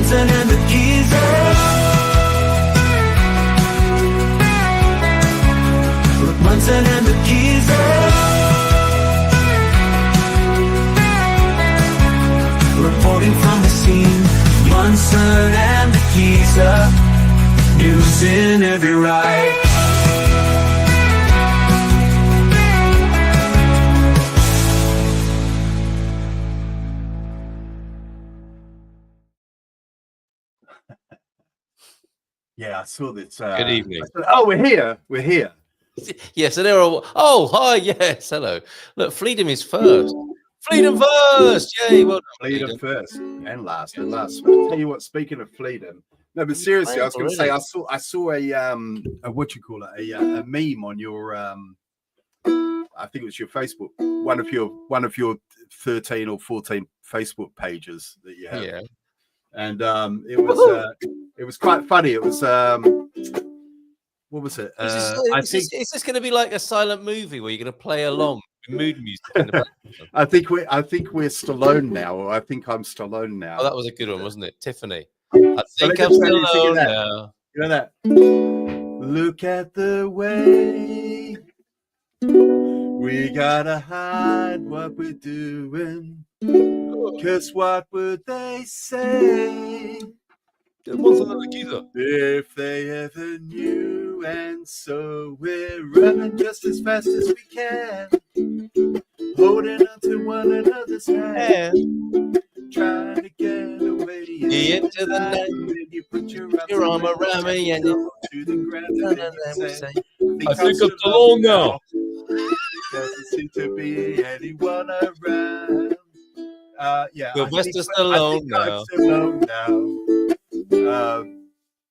Munson and the Geeza. Munson and the Geeza. Reporting from the scene. Munson and the Geeza. News in every right. Yeah, I saw this. Good evening. We're here. We're here. Yes, so there are. Oh, hi. Yes, hello. Look, Freedom is first. Freedom first. Yay. Well done, Freedom first and last and last. But I'll tell you what. Speaking of freedom, no, but seriously, I was going to say I saw a what you call it a meme on your I think it was your Facebook, one of your 13 or 14 Facebook pages that you have. Yeah. And it was quite funny. It was what was it? Is this going to be like a silent movie where you're going to play along with mood music in the background? I think we're Stallone now, or I think I'm Stallone now. Oh, that was a good one, wasn't it, Tiffany? I think I'm Stallone now. You know that? Look at the way we gotta hide what we're doing. 'Cause what would they say if they ever knew? And so we're running just as fast as we can, holding on to one another's hand, trying to get away into the night. You put your arm around me and to the ground, and you say, I think I'm Stallone now. Doesn't seem to be anyone around. Yeah, Sylvester Stallone now.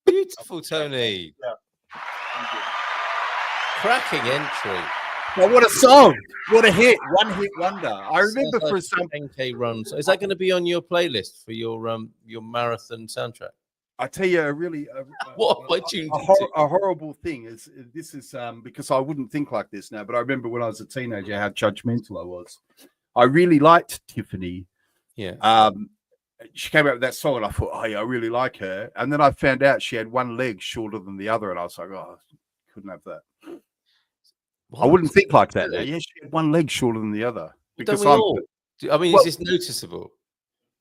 Beautiful, Tony. Yeah. Cracking entry. Well, what a song! What a hit! One hit wonder. I remember Sounds for like some. 10K runs. Is that going to be on your playlist for your marathon soundtrack? I tell you, a really a horrible thing is this is because I wouldn't think like this now, but I remember when I was a teenager how judgmental I was. I really liked Tiffany. Yeah. She came out with that song, and I thought, oh yeah, I really like her. And then I found out she had one leg shorter than the other, and I was like, oh, couldn't have that. What? I wouldn't think like that. Yeah, she had one leg shorter than the other. Because is this noticeable?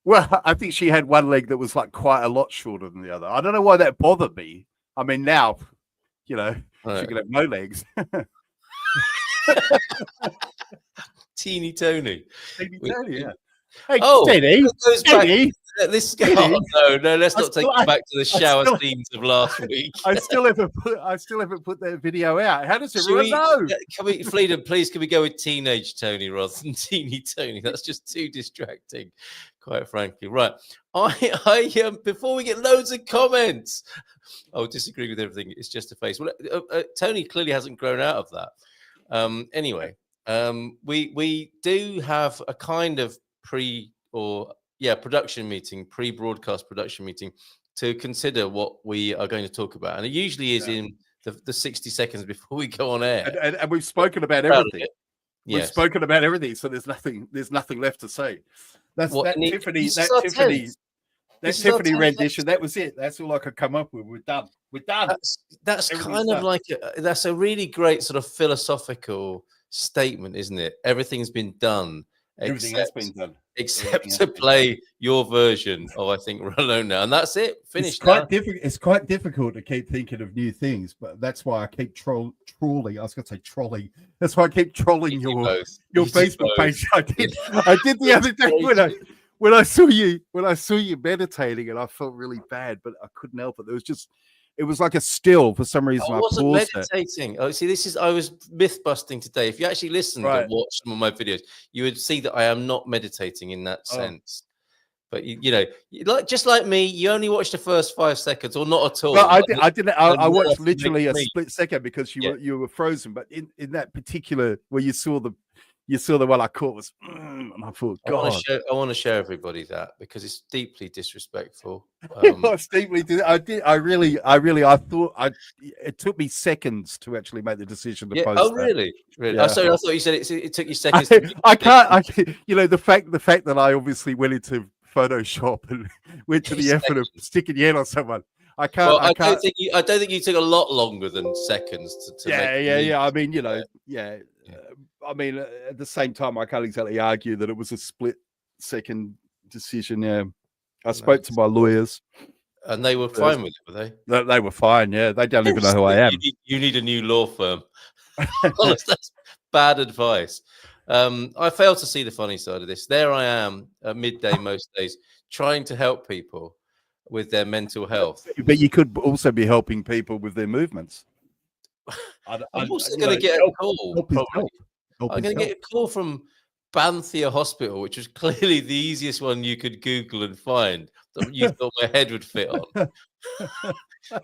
Well, I think she had one leg that was like quite a lot shorter than the other. I don't know why that bothered me. I mean, now, you know, she could have no legs. Teeny Tony. Teeny Tony, yeah. Hey, Teddy. This guy. Oh, no, let's not take it back to the shower scenes of last week. I still haven't put that video out. How does everyone know? Can we, Freedom, please, can we go with teenage Tony rather than teeny Tony? That's just too distracting, quite frankly. Right. I before we get loads of comments, I'll disagree with everything. It's just a face. Well, Tony clearly hasn't grown out of that. Anyway, we do have a kind of pre-broadcast production meeting to consider what we are going to talk about, and it usually is in the 60 seconds before we go on air. And we've spoken about everything. Yes. We've spoken about everything, so there's nothing left to say. That's Tiffany rendition. That was it. That's all I could come up with. We're done. That's kind of like that's a really great sort of philosophical statement, isn't it? Everything's been done. Everything has been done, except to play your version of I think We're Alone Now, and that's it. Finished. It's quite difficult to keep thinking of new things, but that's why I keep trolling. I was going to say trolling. That's why I keep trolling your Facebook page. I did the other day when I saw you meditating, and I felt really bad, but I couldn't help it. It was like a still for some reason. I wasn't meditating. Oh, see, I was myth busting today. If you actually listened and watched some of my videos, you would see that I am not meditating in that sense. But you know, just like me, you only watched the first 5 seconds, or not at all. Well, I didn't. I watched literally a split second because you were frozen. But in that particular where you saw the one I caught was, and I thought, God, I want to share everybody that because it's deeply disrespectful. It's deeply. I thought it took me seconds to actually make the decision to post. Oh, really? Really? Yeah. I thought you said it took you seconds. I can't. You know, the fact that I obviously went into Photoshop and went to the effort of sticking your head on someone. I can't. Well, I can't. I don't think you took a lot longer than seconds to Yeah. I mean, I mean, at the same time, I can't exactly argue that it was a split-second decision. Yeah, I spoke to my lawyers, and they were fine with it, were they? They were fine. Yeah, they don't even know who I am. You need a new law firm. Honest, that's bad advice. I fail to see the funny side of this. There I am at midday most days, trying to help people with their mental health. But you could also be helping people with their movements. I'm also going to get a call. I'm going to get a call from Banthia Hospital, which was clearly the easiest one you could Google and find that you thought my head would fit on.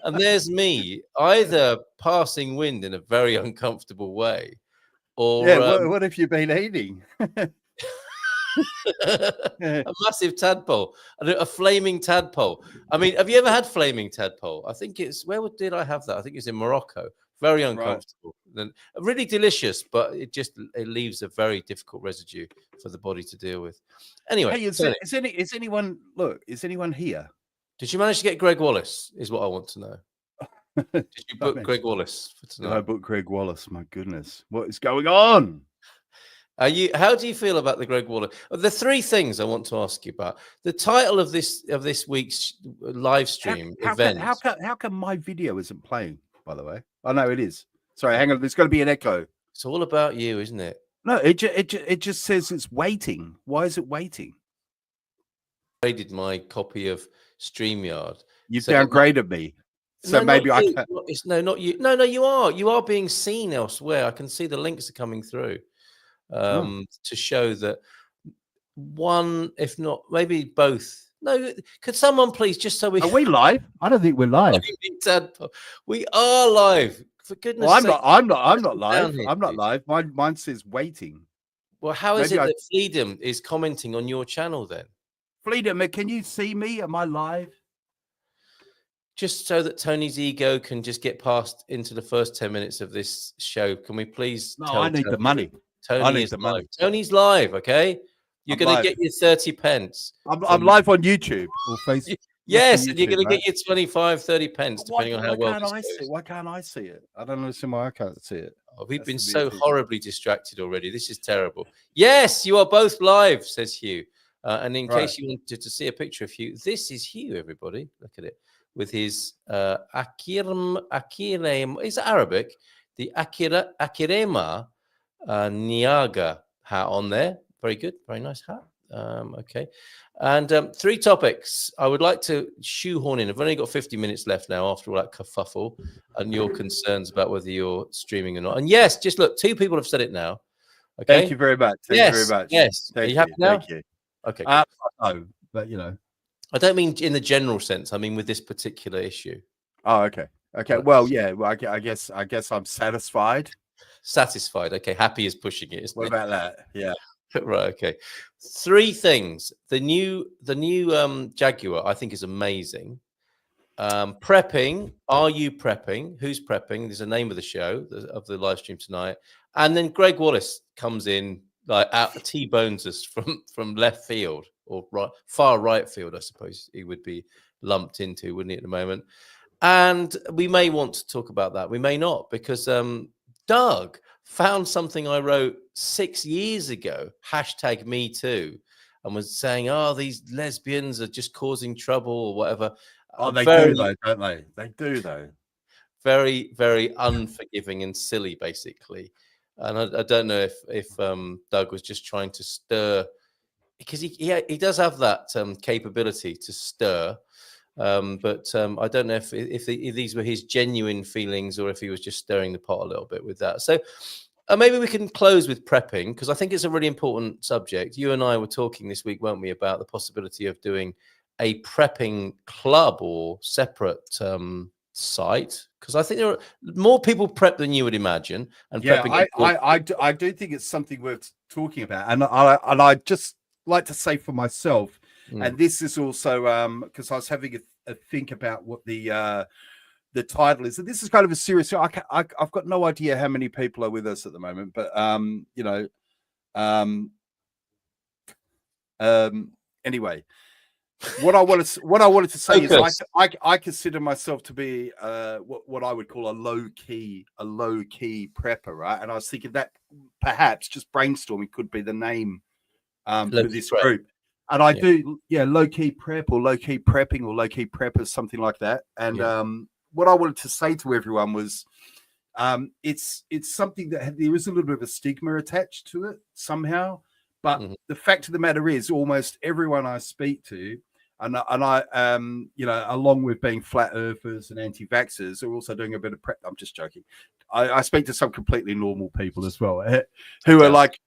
And there's me, either passing wind in a very uncomfortable way, or what have you been eating? A massive tadpole, a flaming tadpole. I mean, have you ever had flaming tadpole? I think it's did I have that? I think it's in Morocco. Very uncomfortable. Then really delicious, but it leaves a very difficult residue for the body to deal with. Anyway, hey, is anyone here? Did you manage to get Greg Wallace? Is what I want to know. Did you book Greg Wallace for tonight? Did I book Greg Wallace? My goodness, what is going on? How do you feel about the Greg Wallace? The three things I want to ask you about. The title of this week's live stream event. How come my video isn't playing? By the way, oh no, it is. Sorry, hang on. There's got to be an echo. It's all about you, isn't it? No, it just says it's waiting. Why is it waiting? I did my copy of StreamYard. You've downgraded me. So no, maybe I can't. No, not you. No, you are. You are being seen elsewhere. I can see the links are coming through to show that one, if not, maybe both. No, could someone please, just so we... Are we live? I don't think we're live. We are live. For goodness sake. I'm not live. I'm not live. Mine says waiting. Well, how is it that Freedom is commenting on your channel then? Freedom, can you see me? Am I live? Just so that Tony's ego can just get past into the first 10 minutes of this show, can we please... No, I need the money. Tony is live. Tony's live, okay? You're going to get your 30 pence. I'm live on YouTube or Facebook. Yes, and you're going to get your 25, 30 pence, depending on how well Why can't I see it? I don't understand why I can't see it. Oh, we've been so horribly distracted already. This is terrible. Yes, you are both live, says Hugh. And in case you wanted to see a picture of Hugh, this is Hugh, everybody. Look at it. With his Akirem, is it Arabic? The Akirema Niaga hat on there. Very good. Very nice hat. Okay. And three topics I would like to shoehorn in. I've only got 50 minutes left now after all that kerfuffle and your concerns about whether you're streaming or not. And yes, just look, two people have said it now. Okay. Thank you very much. Thank you very much. Yes. Are you happy now? Thank you. Okay. No, but you know. I don't mean in the general sense. I mean with this particular issue. Oh, okay. Okay. Well, yeah. Well, I guess I'm satisfied. Satisfied. Okay. Happy is pushing it. What about that? Yeah. Right. Okay. Three things. The new Jaguar, I think, is amazing. Prepping. Are you prepping? Who's prepping? There's a name of the show of the live stream tonight. And then Greg Wallace comes in like out T-bones us from left field or far right field, I suppose he would be lumped into, wouldn't he, at the moment? And we may want to talk about that. We may not, because Doug found something I wrote 6 years ago, #MeToo, and was saying, oh, these lesbians are just causing trouble or whatever. Oh, they do though, don't they? They do though. Very, very unforgiving and silly, basically. And I don't know if Doug was just trying to stir, because he does have that capability to stir. But I don't know if these were his genuine feelings or if he was just stirring the pot a little bit with that. So maybe we can close with prepping, because I think it's a really important subject. You and I were talking this week, weren't we, about the possibility of doing a prepping club or separate site, because I think there are more people prep than you would imagine. And yeah, I do think it's something worth talking about, and I just like to say for myself. And this is also because I was having a think about what the title is. And this is kind of a serious. I've got no idea how many people are with us at the moment, but anyway, what I wanted to say is Focus. I consider myself to be what I would call a low key prepper, right? And I was thinking that perhaps just brainstorming could be the name for this prep. group. And I do, low key prep or low key prepping or low key preppers, something like that. And what I wanted to say to everyone was, it's something that there is a little bit of a stigma attached to it somehow. But the fact of the matter is, almost everyone I speak to, and I along with being flat earthers and anti-vaxxers, are also doing a bit of prep. I'm just joking. I speak to some completely normal people as well, who are like,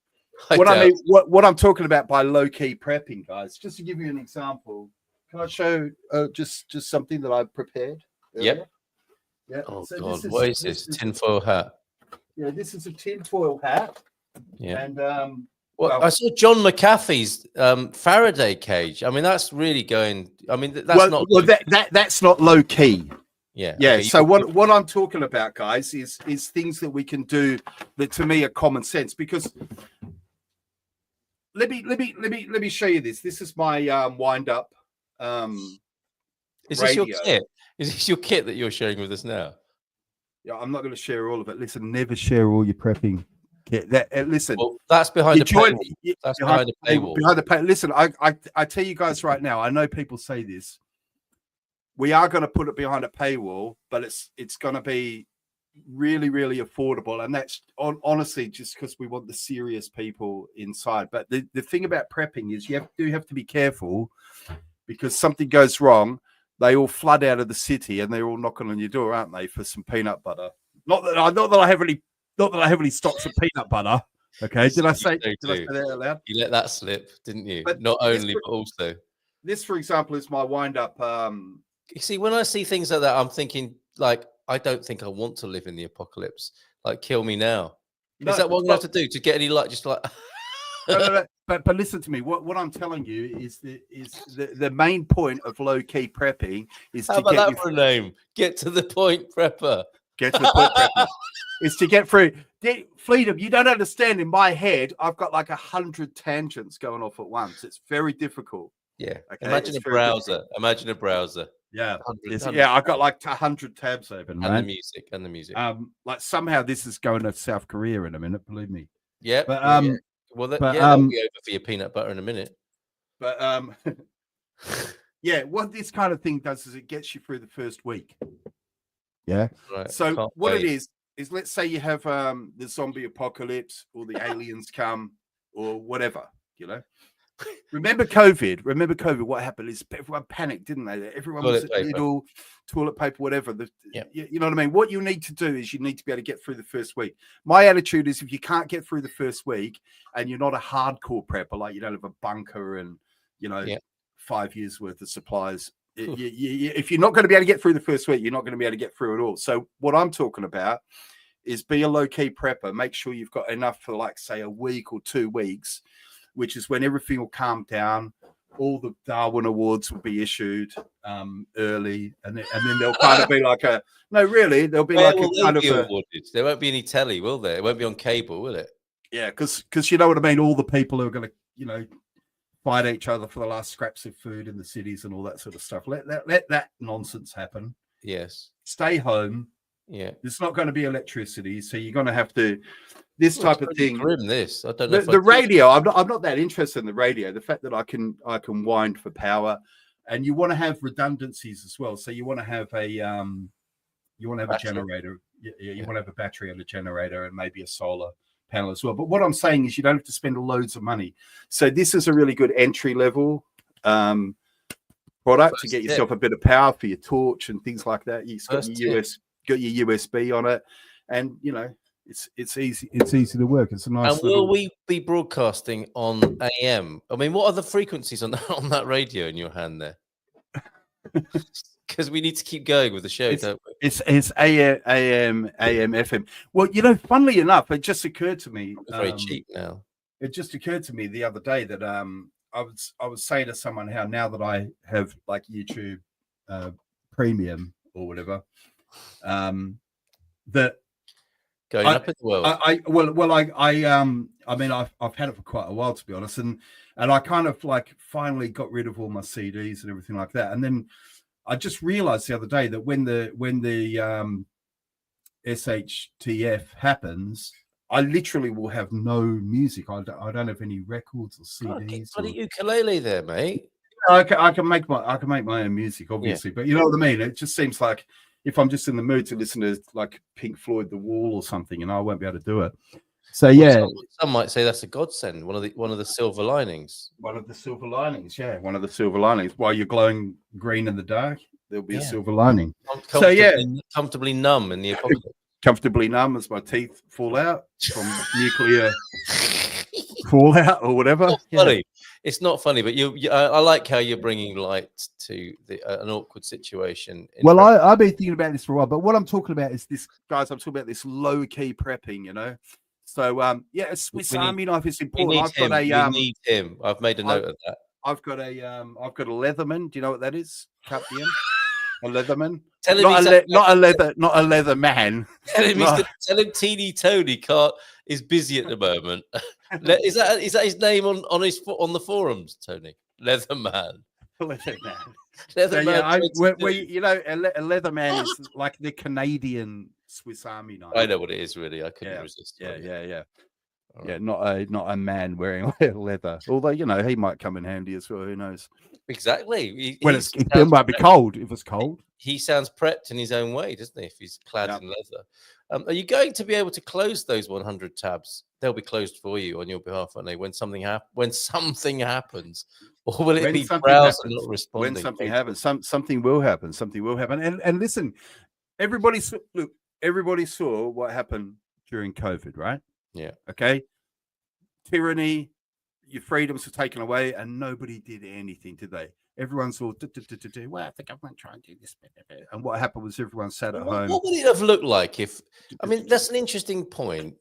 what I'm talking about by low key prepping, guys. Just to give you an example, can I show just something that I prepared? Yep. Yeah. Oh so God, what is this? Tinfoil hat. Yeah, this is a tinfoil hat. Yeah. And well, I saw John McAfee's Faraday cage. I mean, that's really going. I mean, that's not. Well, that's not low key. Yeah. Yeah. Okay, So what I'm talking about, guys, is things that we can do that to me are common sense. Because let me show you this. This is my wind up. Is this your kit? Is this your kit that you're sharing with us now? Yeah, I'm not going to share all of it. Listen, never share all your prepping kit. Listen, well, that's behind the paywall. That's behind the paywall. Behind the paywall. Listen, I tell you guys right now. I know people say this. We are going to put it behind a paywall, but it's going to be really, really affordable, and that's honestly just because we want the serious people inside. But the thing about prepping is you have to be careful, because something goes wrong. They all flood out of the city, and they're all knocking on your door, aren't they, for some peanut butter? Not that I have any stocks of peanut butter. Okay, did I say that out loud? You let that slip, didn't you? But not only, but also this, for example, is my wind up. You see, when I see things like that, I'm thinking, like, I don't think I want to live in the apocalypse. Like, kill me now. Is that what I'm going to have to do to get any light? Just like. No. But listen to me. What I'm telling you is the main point of low key prepping is How about that for a name? Get to the point, prepper. Get to the point, prepper. Is to get through. Freedom, you don't understand. In my head, I've got like 100 tangents going off at once. It's very difficult. Yeah. Okay? Imagine a browser. Imagine a browser. Yeah. I've got like 100 tabs open. And right? the music. Like somehow this is going to South Korea in a minute. Believe me. Yeah. But well, that'll be over for your peanut butter in a minute. But what this kind of thing does is it gets you through the first week. Yeah. Right. So what it is let's say you have the zombie apocalypse, or the aliens come, or whatever, you know. Remember COVID? What happened is everyone panicked, didn't they? Everyone was at Lidl, toilet paper, whatever. You know what I mean? What you need to do is you need to be able to get through the first week. My attitude is, if you can't get through the first week and you're not a hardcore prepper, like you don't have a bunker and 5 years worth of supplies, if you're not going to be able to get through the first week, you're not going to be able to get through it all. So what I'm talking about is be a low-key prepper. Make sure you've got enough for, like, say, a week or 2 weeks, which is when everything will calm down. All the Darwin Awards will be issued early, and then there'll kind of be like there'll be like a kind of there won't be any telly, will there? It won't be on cable, will it? Yeah, because you know what I mean. All the people who are going to fight each other for the last scraps of food in the cities and all that sort of stuff. Let that nonsense happen. Yes. Stay home. Yeah. There's not going to be electricity, so you're going to have to. This type of thing. Grim, this. I don't know. The radio. I'm not that interested in the radio. The fact that I can wind for power, and you want to have redundancies as well. So you want to have a generator. You want to have a battery and a generator, and maybe a solar panel as well. But what I'm saying is, you don't have to spend loads of money. So this is a really good entry level product to get yourself a bit of power for your torch and things like that. You've got your USB on it, and it's easy to work. It's a nice. And will we be broadcasting on AM? I mean, what are the frequencies on that radio in your hand there? Because we need to keep going with the show, don't we? It's AM, FM. Well, funnily enough, it just occurred to me. It's very cheap now. It just occurred to me the other day that I was saying to someone how now that I have like YouTube Premium or whatever, that going up in the world. I mean, I've had it for quite a while, to be honest, and I kind of like finally got rid of all my CDs and everything like that, and then I just realized the other day that when the SHTF happens, I literally will have no music. I don't have any records or CDs. Bloody ukulele there, mate. I can make my own music, obviously, but you know what I mean. It just seems like if I'm just in the mood to listen to like Pink Floyd, The Wall, or something, I won't be able to do it. So yeah, some might say that's a godsend. One of the silver linings. One of the silver linings, yeah. One of the silver linings. While you're glowing green in the dark, there'll be a silver lining. So yeah, comfortably numb in the apocalypse. Comfortably numb as my teeth fall out from nuclear fallout or whatever. It's not funny. It's not funny, but I like how you're bringing light to an awkward situation. Well, I've been thinking about this for a while, but what I'm talking about is this, guys. I'm talking about this low key prepping, you know. So yeah, a Swiss Army knife is important. We need him. I've made a note of that. I've got a Leatherman. Do you know what that is? Cut the end. A Leatherman. Not a leather man. Tell him Teeny Tony is busy at the moment. Is that his name on the forums, Tony? Leatherman. Leatherman. Leatherman. So, you know, a Leatherman is like the Canadian Swiss Army knife. I know what it is, really. I couldn't resist. Yeah. Yeah, not a man wearing leather. Although, you know, he might come in handy as well. Who knows? Exactly. It might be cold. If it's cold, he sounds prepped in his own way, doesn't he? If he's clad in leather. Are you going to be able to close those 100 tabs? They'll be closed for you on your behalf, aren't they? When something happens, or will it be browsing not responding? When something happens, something will happen. Something will happen. And listen, everybody saw what happened during COVID, right? Yeah. Okay. Tyranny, your freedoms were taken away, and nobody did anything, did they? Everyone saw, well, the government trying to do this. And what happened was everyone sat at home. What would it have looked like if, I mean, that's an interesting point,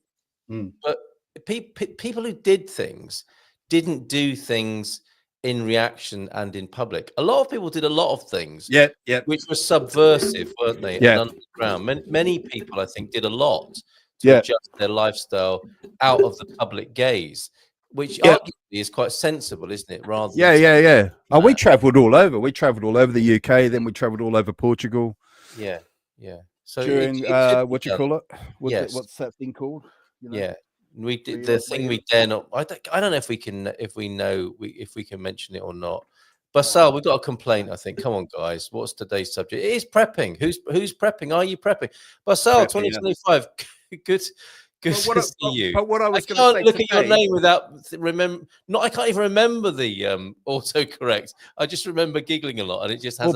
but people who did things didn't do things in reaction and in public. A lot of people did a lot of things, which were subversive, weren't they? Yeah. And underground. Many people, I think, did a lot to adjust their lifestyle out of the public gaze, which arguably is quite sensible, isn't it? Rather than Oh, we travelled all over. We travelled all over the UK, then we travelled all over Portugal. Yeah. So during what you call it? What's that thing called? You know? Yeah. We did the thing we dare not. I don't know if we can mention it or not. Basal, we've got a complaint, I think. Come on, guys. What's today's subject? It is prepping. Who's prepping? Are you prepping? Basal, 2025. Good to see you. But what I was going to say, look at your name without remember. I can't even remember the autocorrect. I just remember giggling a lot, and it just has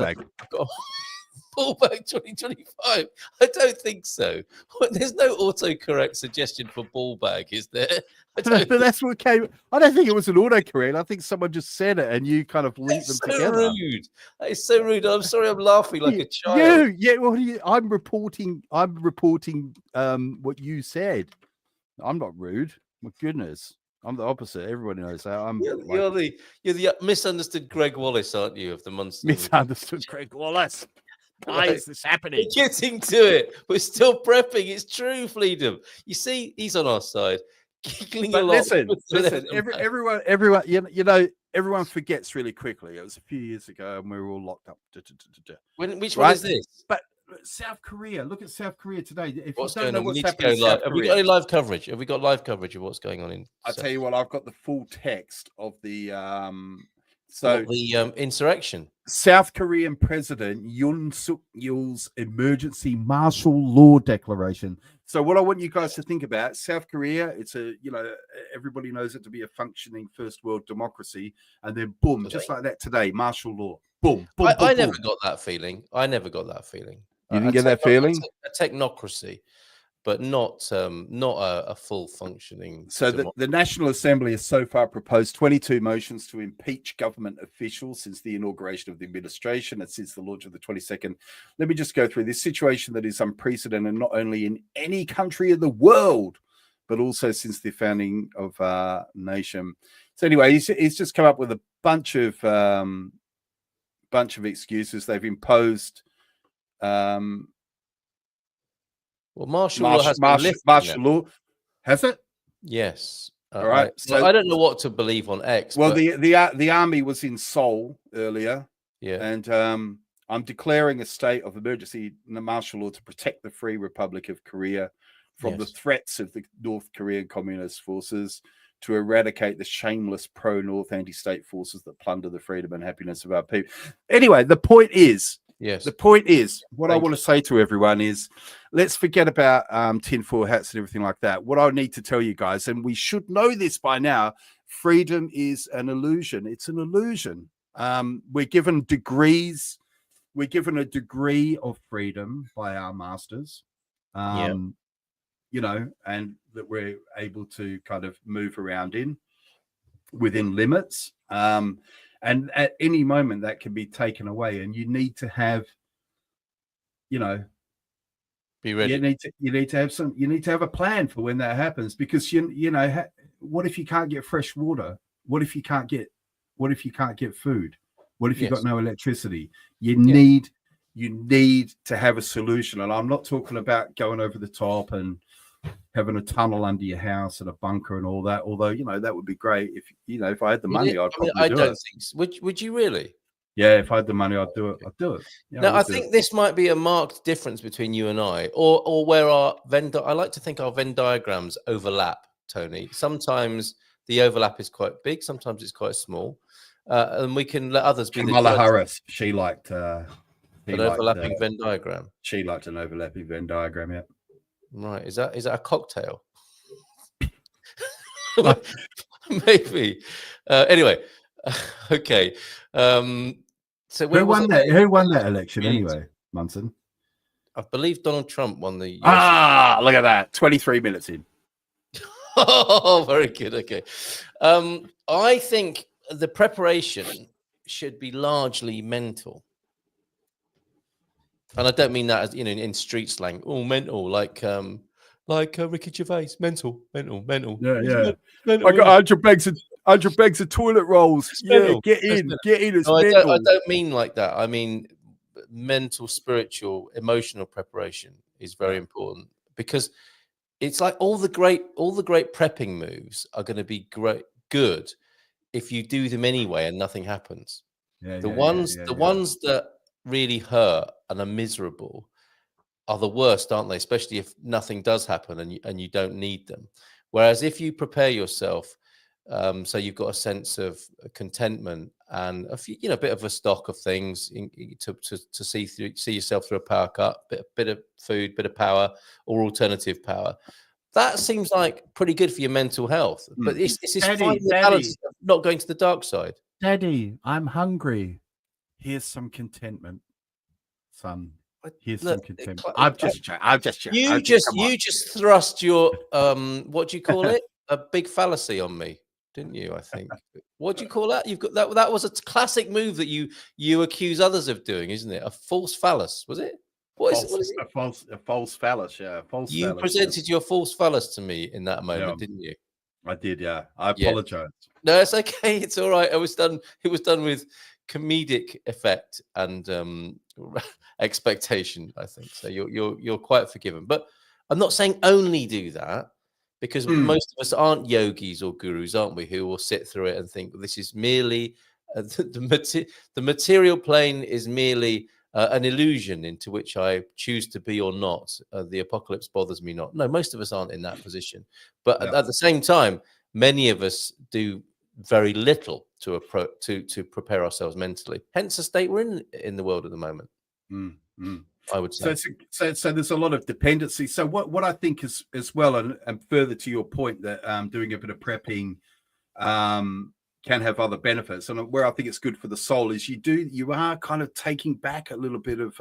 Ballbag 2025. I don't think so. There's no autocorrect suggestion for Ballbag, is there? But that's what came. I don't think it was an autocorrect. I think someone just said it, and you kind of linked them together. Rude. That is so rude. I'm sorry. I'm laughing like a child. I'm reporting. What you said. I'm not rude. My goodness. I'm the opposite. Everybody knows that. You're the misunderstood Greg Wallace, aren't you? Of the Munson. Misunderstood Greg Wallace. Why is this happening? We're getting to it. We're still prepping. It's true, Freedom. You see, he's on our side. Giggling a lot. Listen. Everyone. Everyone forgets really quickly. It was a few years ago, and we were all locked up. Which one is this? But South Korea. Look at South Korea today. What's going on? We need to go live. Have we got any live coverage? Have we got live coverage of what's going on in? I'll tell you what. I've got the full text of the. Insurrection. South Korean President Yoon Suk Yeol's emergency martial law declaration. So what I want you guys to think about, South Korea, it's everybody knows it to be a functioning first world democracy, and then boom, just like that today, martial law. Boom. I never got that feeling. You didn't get that feeling? A technocracy, but not a full functioning. So the National Assembly has so far proposed 22 motions to impeach government officials since the inauguration of the administration and since the launch of the 22nd. Let me just go through this situation that is unprecedented, not only in any country in the world, but also since the founding of our nation. So anyway, he's just come up with a bunch of excuses. They've imposed. Well, martial law has been lifted. Martial law, has it? Yes. All right. So I don't know what to believe on X. Well, but... the army was in Seoul earlier. Yeah. And I'm declaring a state of emergency and martial law to protect the Free Republic of Korea from the threats of the North Korean Communist forces, to eradicate the shameless pro-North anti-state forces that plunder the freedom and happiness of our people. Anyway, the point is, what I want to say to everyone is, let's forget about tinfoil hats and everything like that. What I need to tell you guys, and we should know this by now, freedom is an illusion. It's an illusion. We're given degrees. We're given a degree of freedom by our masters. You know, and that we're able to kind of move around within limits. And at any moment that can be taken away, and you need to have, you know, be ready. You need to have a plan for when that happens, because you know, what if you can't get fresh water? What if you can't get food? What if you've got no electricity? You need to have a solution. And I'm not talking about going over the top and having a tunnel under your house and a bunker and all that. Although, you know, that would be great. If I had the money, I'd probably do it. Think so. Would you really? Yeah, if I had the money, I'd do it. Yeah, now, I think this might be a marked difference between you and I, or where I like to think our Venn diagrams overlap, Tony. Sometimes the overlap is quite big, sometimes it's quite small. And we can let others be Kamala Harris. She liked an overlapping Venn diagram. She liked an overlapping Venn diagram, yeah. Right. Is that a cocktail? Maybe. Anyway, okay. So who won that election anyway, Munson? I believe Donald Trump won the US. Look at that. 23 minutes in. Oh, very good. Okay. I think the preparation should be largely mental. And I don't mean that as, you know, in street slang, mental, like Ricky Gervais, mental. Yeah. Mental. I got 100 bags of toilet rolls. Get in. It's mental. I don't mean like that. I mean mental, spiritual, emotional preparation is very important, because it's like all the great prepping moves are going to be good if you do them anyway and nothing happens. The ones that really hurt and are miserable are the worst, aren't they? Especially if nothing does happen and you don't need them. Whereas if you prepare yourself, so you've got a sense of contentment and a few, you know, a bit of a stock of things to see yourself through a power cut, bit of food, bit of power, or alternative power. That seems like pretty good for your mental health. But it's this fine balance of not going to the dark side. Daddy, I'm hungry. Here's some contentment, son. Here's some contentment. I've just You just thrust your what do you call it? A big fallacy on me, didn't you? I think. What do you call that? You've got that. That was a classic move that you accuse others of doing, isn't it? A false phallus, was it? What is it? A false phallus, yeah. You presented your false phallus to me in that moment, didn't you? I did, yeah. I apologize. No, it's okay. It's all right. It was done with comedic effect and expectation, I think. So you're quite forgiven. But I'm not saying only do that, because most of us aren't yogis or gurus, aren't we? Who will sit through it and think this is merely the material plane is merely an illusion into which I choose to be or not. The apocalypse bothers me not. No, most of us aren't in that position. But at the same time, many of us do very little to prepare ourselves mentally. Hence the state we're in the world at the moment. I would say. So there's a lot of dependency. So what I think is as well, and further to your point that doing a bit of prepping can have other benefits, and where I think it's good for the soul is you are kind of taking back a little bit of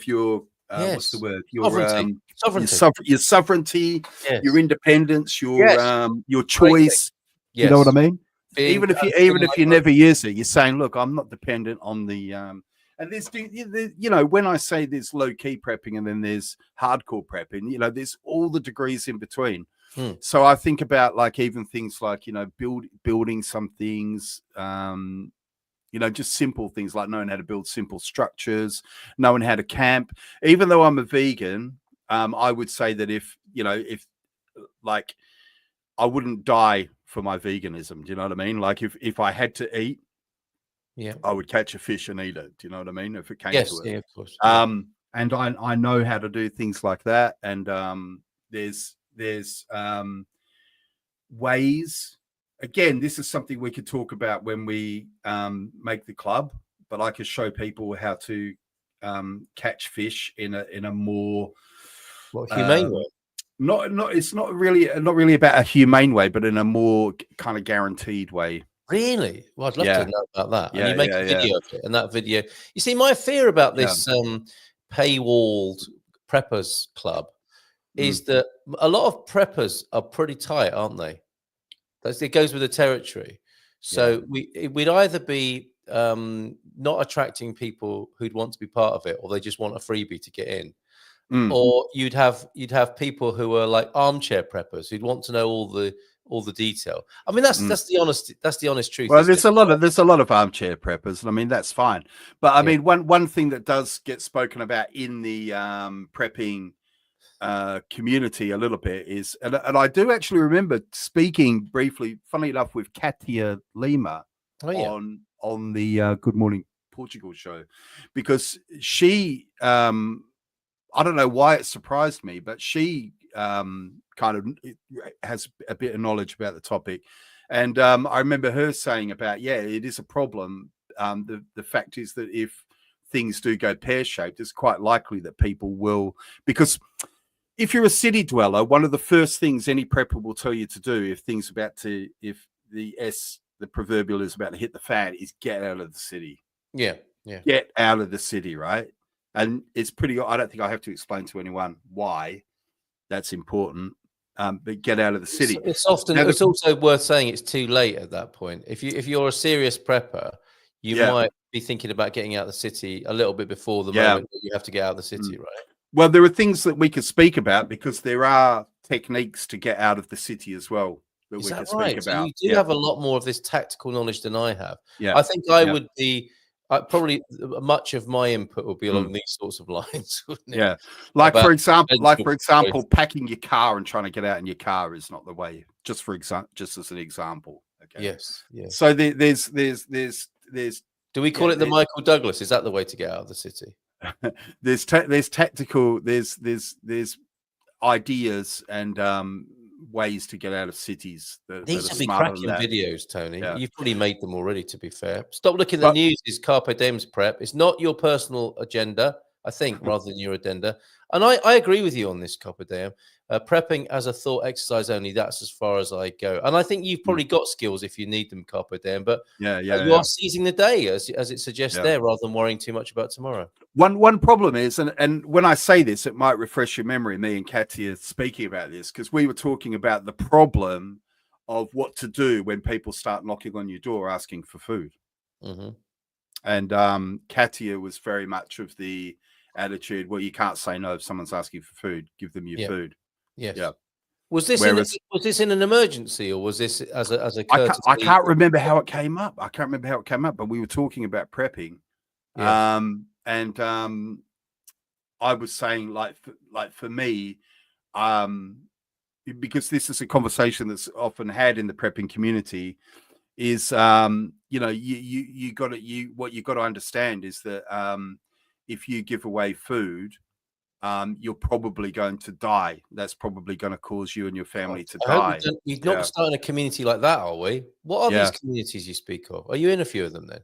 your what's the word? Your sovereignty, your independence, your choice. You know what I mean? Even if you never use it, you're saying, look, I'm not dependent on the and there's, you know, when I say there's low key prepping and then there's hardcore prepping, you know, there's all the degrees in between. So I think about like even things like, you know, building some things, you know, just simple things like knowing how to build simple structures, knowing how to camp. Even though I'm a vegan, I would say that if like I wouldn't die for my veganism. Do you know what I mean? Like if I had to eat, Yeah. I would catch a fish and eat it. Do you know what I mean? If it came Yes. to it. Yeah. Of course. And I know how to do things like that. And there's ways. Again, this is something we could talk about when we make the club. But I could show people how to catch fish in a more humane way. It's not really about a humane way, but in a more kind of guaranteed way. Really? Well, I'd love to know about that. And you make a video of it, and that video. You see, my fear about this paywalled preppers club is that a lot of preppers are pretty tight, aren't they? It goes with the territory. So we'd either be not attracting people who'd want to be part of it, or they just want a freebie to get in. Or you'd have people who are like armchair preppers who'd want to know all the detail. I mean, that's the honest truth. Well, there's a lot of armchair preppers, and I mean that's fine. But I mean, one thing that does get spoken about in the prepping community a little bit is, and I do actually remember speaking briefly, funny enough, with Katia Lima on the Good Morning Portugal show, because she I don't know why it surprised me, but she kind of has a bit of knowledge about the topic. And I remember her saying about, it is a problem. The fact is that if things do go pear-shaped, it's quite likely that people will, because if you're a city dweller, one of the first things any prepper will tell you to do if the proverbial is about to hit the fan is get out of the city. Yeah. Get out of the city, right? And it's I don't think I have to explain to anyone why that's important. But get out of the city. It's often, it's also worth saying it's too late at that point. If you're a serious prepper, you might be thinking about getting out of the city a little bit before the moment that you have to get out of the city, right? Well, there are things that we could speak about because there are techniques to get out of the city as well that we could speak about. So you do have a lot more of this tactical knowledge than I have. Yeah. I think I would be probably much of my input will be along these sorts of lines. Yeah. For example, packing your car and trying to get out in your car is not the way, just as an example. Okay. Yes. So there's do we call it the Michael Douglas? Is that the way to get out of the city? there's tactical, there's ideas and ways to get out of cities. These would be cracking videos, Tony. You've probably made them already, to be fair. Stop looking at the news. Is Carpe Diem's prep. It's not your personal agenda, I think, rather than your addenda. And I agree with you on this, Carpe Diem. Prepping as a thought exercise only, that's as far as I go. And I think you've probably got skills if you need them, Carpe Diem. But you are seizing the day, as it suggests there, rather than worrying too much about tomorrow. One problem is, and when I say this, it might refresh your memory, me and Katia speaking about this, because we were talking about the problem of what to do when people start knocking on your door asking for food. And Katia was very much of the attitude, well, you can't say no if someone's asking for food, give them your food. Yes. Yeah. Was this in an emergency, or was this as a courtesy? I can't remember how it came up. But we were talking about prepping. And I was saying, like for me, because this is a conversation that's often had in the prepping community, is what you got to understand is that if you give away food, you're probably going to die. That's probably going to cause you and your family to die. You're not starting a community like that, are we? What are these communities you speak of? Are you in a few of them then?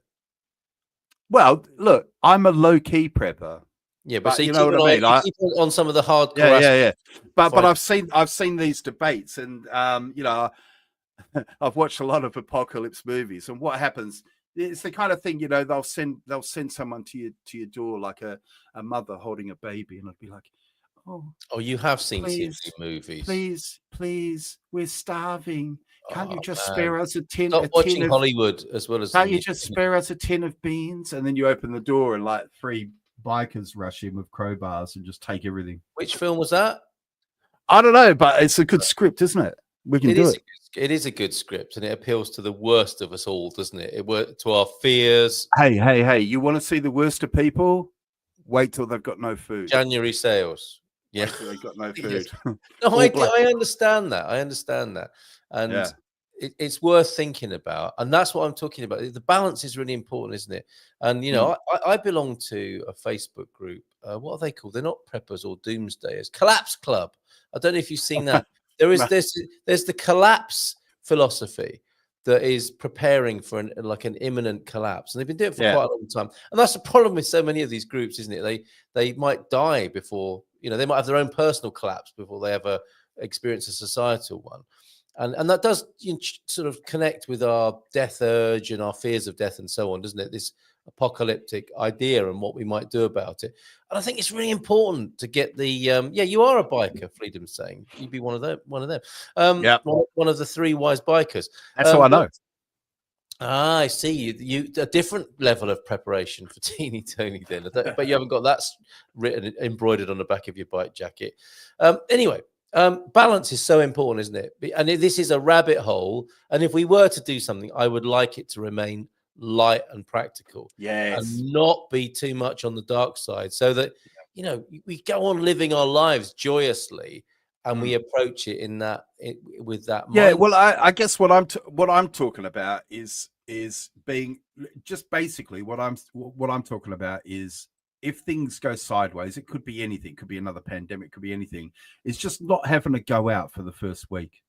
Well, look, I'm a low-key prepper. Yeah, but so you know what I mean. You keep on some of the hardcore. Yeah. But I've seen these debates, and I've watched a lot of apocalypse movies, and what happens? It's the kind of thing, they'll send someone to your door, like a mother holding a baby, and I'd be like, oh, you have seen TV movies. Please, we're starving. Can't you just spare us a tin? Stop watching Hollywood as well as. Can't you just spare us a tin of beans? And then you open the door and like 3 bikers rush in with crowbars and just take everything. Which film was that? I don't know, but it's a good script, isn't it? We can do it. It is a good script, and it appeals to the worst of us all, doesn't it? It works to our fears. Hey! You want to see the worst of people? Wait till they've got no food. January sales. Yeah. Basically, they got no Yes. food. No, All black. I understand that. I understand that. And Yeah. it's worth thinking about. And that's what I'm talking about. The balance is really important, isn't it? And, you know, I belong to a Facebook group. What are they called? They're not preppers or doomsdayers. Collapse Club. I don't know if you've seen that. There's the collapse philosophy that is preparing for an imminent collapse, and they've been doing it for quite a long time. And that's the problem with so many of these groups, isn't it? They might die before, you know, they might have their own personal collapse before they ever experience a societal one. And that does sort of connect with our death urge and our fears of death and so on, doesn't it? This apocalyptic idea and what we might do about it. And I think it's really important to get the you are a biker, Freedom's saying. You'd be one of them. One of the 3 wise bikers. That's all I know. I see. You a different level of preparation for Teeny Tony then. But you haven't got that embroidered on the back of your bike jacket. Anyway. Balance is so important, isn't it? And this is a rabbit hole. And if we were to do something, I would like it to remain light and practical. Yes. And not be too much on the dark side, so that, you know, we go on living our lives joyously and we approach it with that Yeah. mindset. Well, I guess what I'm talking about is being just basically what I'm talking about is, if things go sideways, it could be anything. It could be another pandemic. Could be anything. It's just not having to go out for the first week.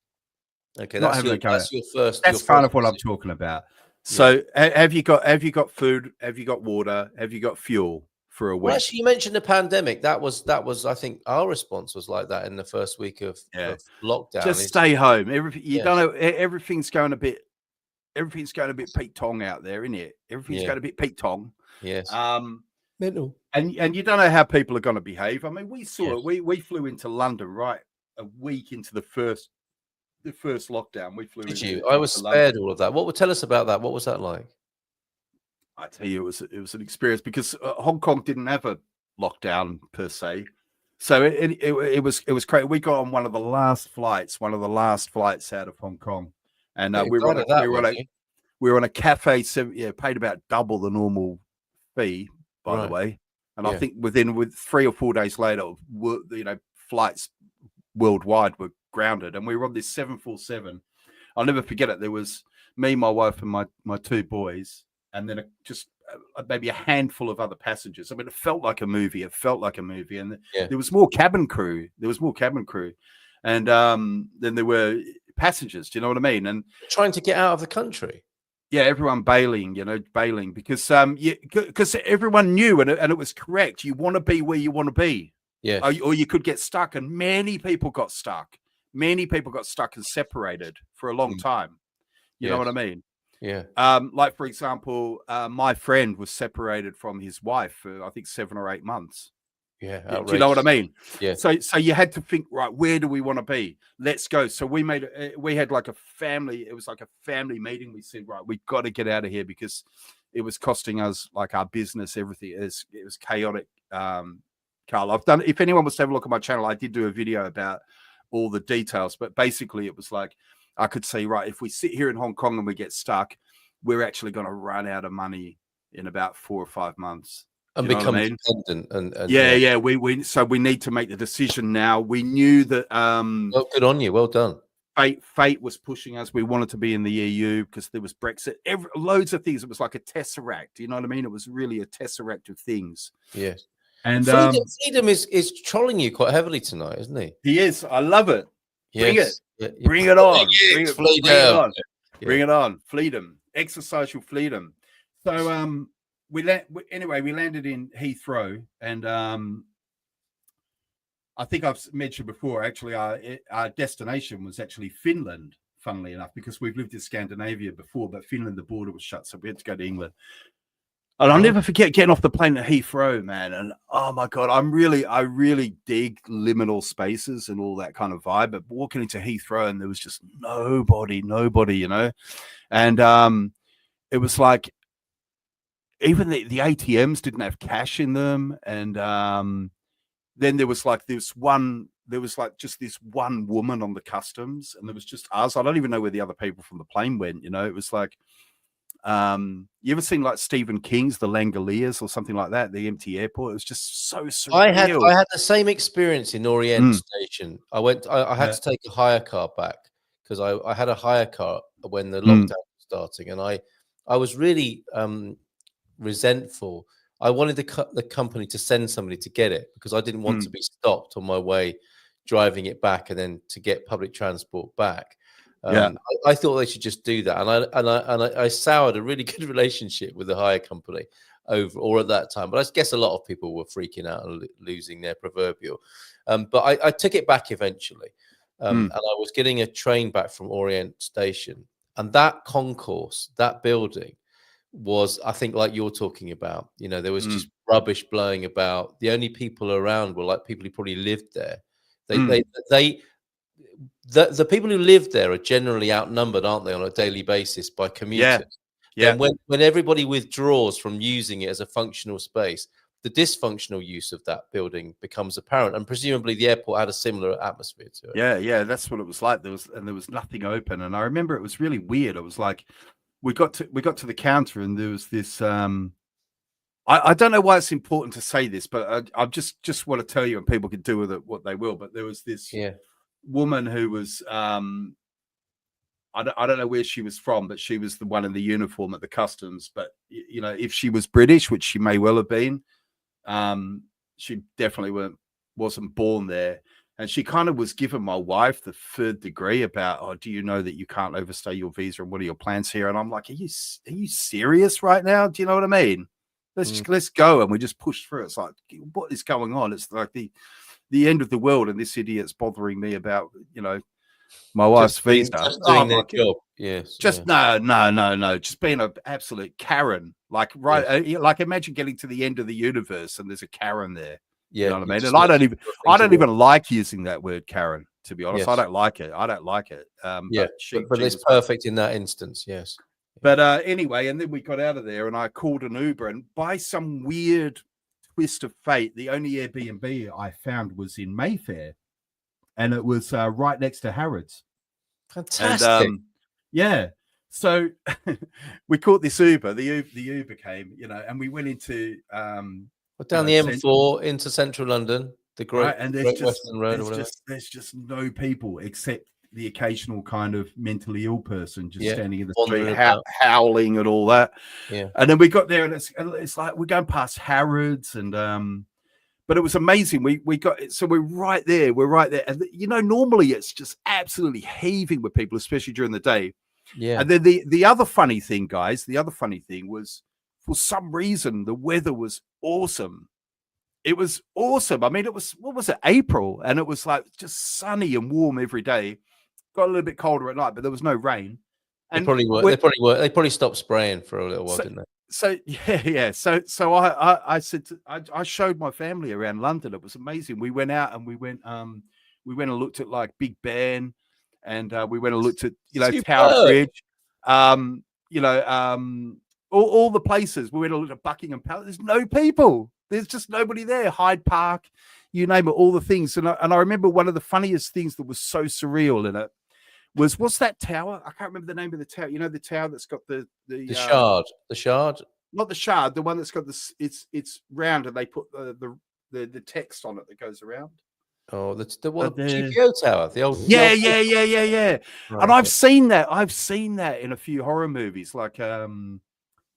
Okay, that's your first. That's kind of what I'm talking about. So, have you got food? Have you got water? Have you got fuel for a week? Well, actually, you mentioned the pandemic. That was. I think our response was like that in the first week of lockdown. Just stay home. You don't know. Everything's going a bit Pete Tong out there, isn't it? Everything's going a bit Pete Tong. Yes. Mental. And you don't know how people are going to behave. I mean, we saw it. We flew into London right a week into the first lockdown. We flew. Did you? I was spared all of that. Tell us about that? What was that like? I tell you, it was an experience, because Hong Kong didn't have a lockdown per se, so it was great. We got on one of the last flights out of Hong Kong, and we were on a cafe. So paid about double the normal fee, by the way. And I think with 3 or 4 days later, flights worldwide were grounded, and we were on this 747. I'll never forget it. There was me, my wife, and my 2 boys, and then just maybe a handful of other passengers. I mean, it felt like a movie. And there was more cabin crew. And then there were passengers. Do you know what I mean? And trying to get out of the country. Yeah, everyone bailing because because everyone knew, and it was correct. You want to be where you want to be, or you could get stuck, and many people got stuck. Many people got stuck and separated for a long time. You know what I mean? Yeah. Like for example, my friend was separated from his wife for I think 7 or 8 months. Yeah. Do you know what I mean? Yeah. So you had to think, right, where do we want to be? Let's go. So we had like a family. It was like a family meeting. We said, right, we've got to get out of here, because it was costing us like our business, everything. It was chaotic. Carl, if anyone wants to have a look at my channel, I did do a video about all the details, but basically it was like, I could see, right, if we sit here in Hong Kong and we get stuck, we're actually going to run out of money in about 4 or 5 months. And become dependent. We need to make the decision now. We knew that well, good on you, well done. Fate was pushing us. We wanted to be in the EU because there was Brexit, loads of things. It was like a tesseract, you know what I mean? It was really a tesseract of things. Yes. And Freedom is trolling you quite heavily tonight, isn't he? He is. I love it. Yes. Bring it on. Bring it on. Freedom. Exercise your freedom. So we landed in Heathrow, and I think I've mentioned before, actually, our destination was actually Finland, funnily enough, because we've lived in Scandinavia before, but Finland, the border was shut, so we had to go to England. And I'll never forget getting off the plane at Heathrow, man. And oh my God, I really dig liminal spaces and all that kind of vibe. But walking into Heathrow, and there was just nobody, you know. And it was like, even the ATMs didn't have cash in them. And then there was just this one woman on the customs, and there was just us. I don't even know where the other people from the plane went, you know. It was like, You ever seen like Stephen King's The Langoliers or something like that? The empty airport. It was just so surreal. I had the same experience in Orient Station. I had to take a hire car back because I had a hire car when the lockdown was starting, and I was really resentful. I wanted the company to send somebody to get it because I didn't want to be stopped on my way driving it back and then to get public transport back. I thought they should just do that, and I soured a really good relationship with the hire company or at that time. But I guess a lot of people were freaking out and losing their proverbial. But I took it back eventually, and I was getting a train back from Orient Station, and that concourse, that building, was, I think, like you're talking about. You know, there was just rubbish blowing about. The only people around were like people who probably lived there. The people who live there are generally outnumbered, aren't they, on a daily basis by commuters? Yeah. And when everybody withdraws from using it as a functional space, the dysfunctional use of that building becomes apparent. And presumably the airport had a similar atmosphere to it. Yeah, that's what it was like. There was nothing open, and I remember it was really weird. It was like we got to the counter, and there was this. I don't know why it's important to say this, but I just want to tell you, and people can do with it what they will. But there was this woman who was I don't know where she was from, but she was the one in the uniform at the customs. But you know, if she was British, which she may well have been, she definitely wasn't born there. And she kind of was giving my wife the third degree about, oh, do you know that you can't overstay your visa, and what are your plans here? And I'm like, are you serious right now? Do you know what I mean? Let's go. And we just pushed through. It's like, what is going on? It's like the end of the world, and this idiot's bothering me about, you know, my wife's visa. Just doing their job. Yes. No. Just being an absolute Karen. Like, like imagine getting to the end of the universe and there's a Karen there. Yeah. You know what I mean? And I don't even like using that word Karen, to be honest. Yes. I don't like it. But it's perfect in that instance. Yes. But anyway, and then we got out of there and I called an Uber, and by some weird twist of fate, the only Airbnb I found was in Mayfair, and it was right next to Harrods. Fantastic. And, so we caught this Uber. The Uber came, you know, and we went into down the M4 into central London, the Great Western Road or whatever. There's just no people except the occasional kind of mentally ill person just standing in the street howling and all that. Yeah. And then we got there, and it's like we're going past Harrods, and but it was amazing. We got, so we're right there. And you know, normally it's just absolutely heaving with people, especially during the day. Yeah. And then the other funny thing, guys, was, for some reason the weather was awesome. It was awesome. I mean, it was, what was it, April, and it was like just sunny and warm every day. Got a little bit colder at night, but there was no rain. And they probably stopped spraying for a little while, didn't they? So yeah. So I said I showed my family around London. It was amazing. We went out and we went and looked at like Big Ben, and we went and looked at, you know, Tower Bridge, you know, all the places. We went and looked at Buckingham Palace. There's no people. There's just nobody there. Hyde Park, you name it, all the things. And I remember one of the funniest things that was so surreal in it was, what's that tower? I can't remember the name of the tower. You know, the tower that's got the Shard. The Shard? Not the Shard, the one that's got this, it's round, and they put the text on it that goes around. Oh, the GPO tower, the old. Yeah. Right, and I've seen that in a few horror movies, like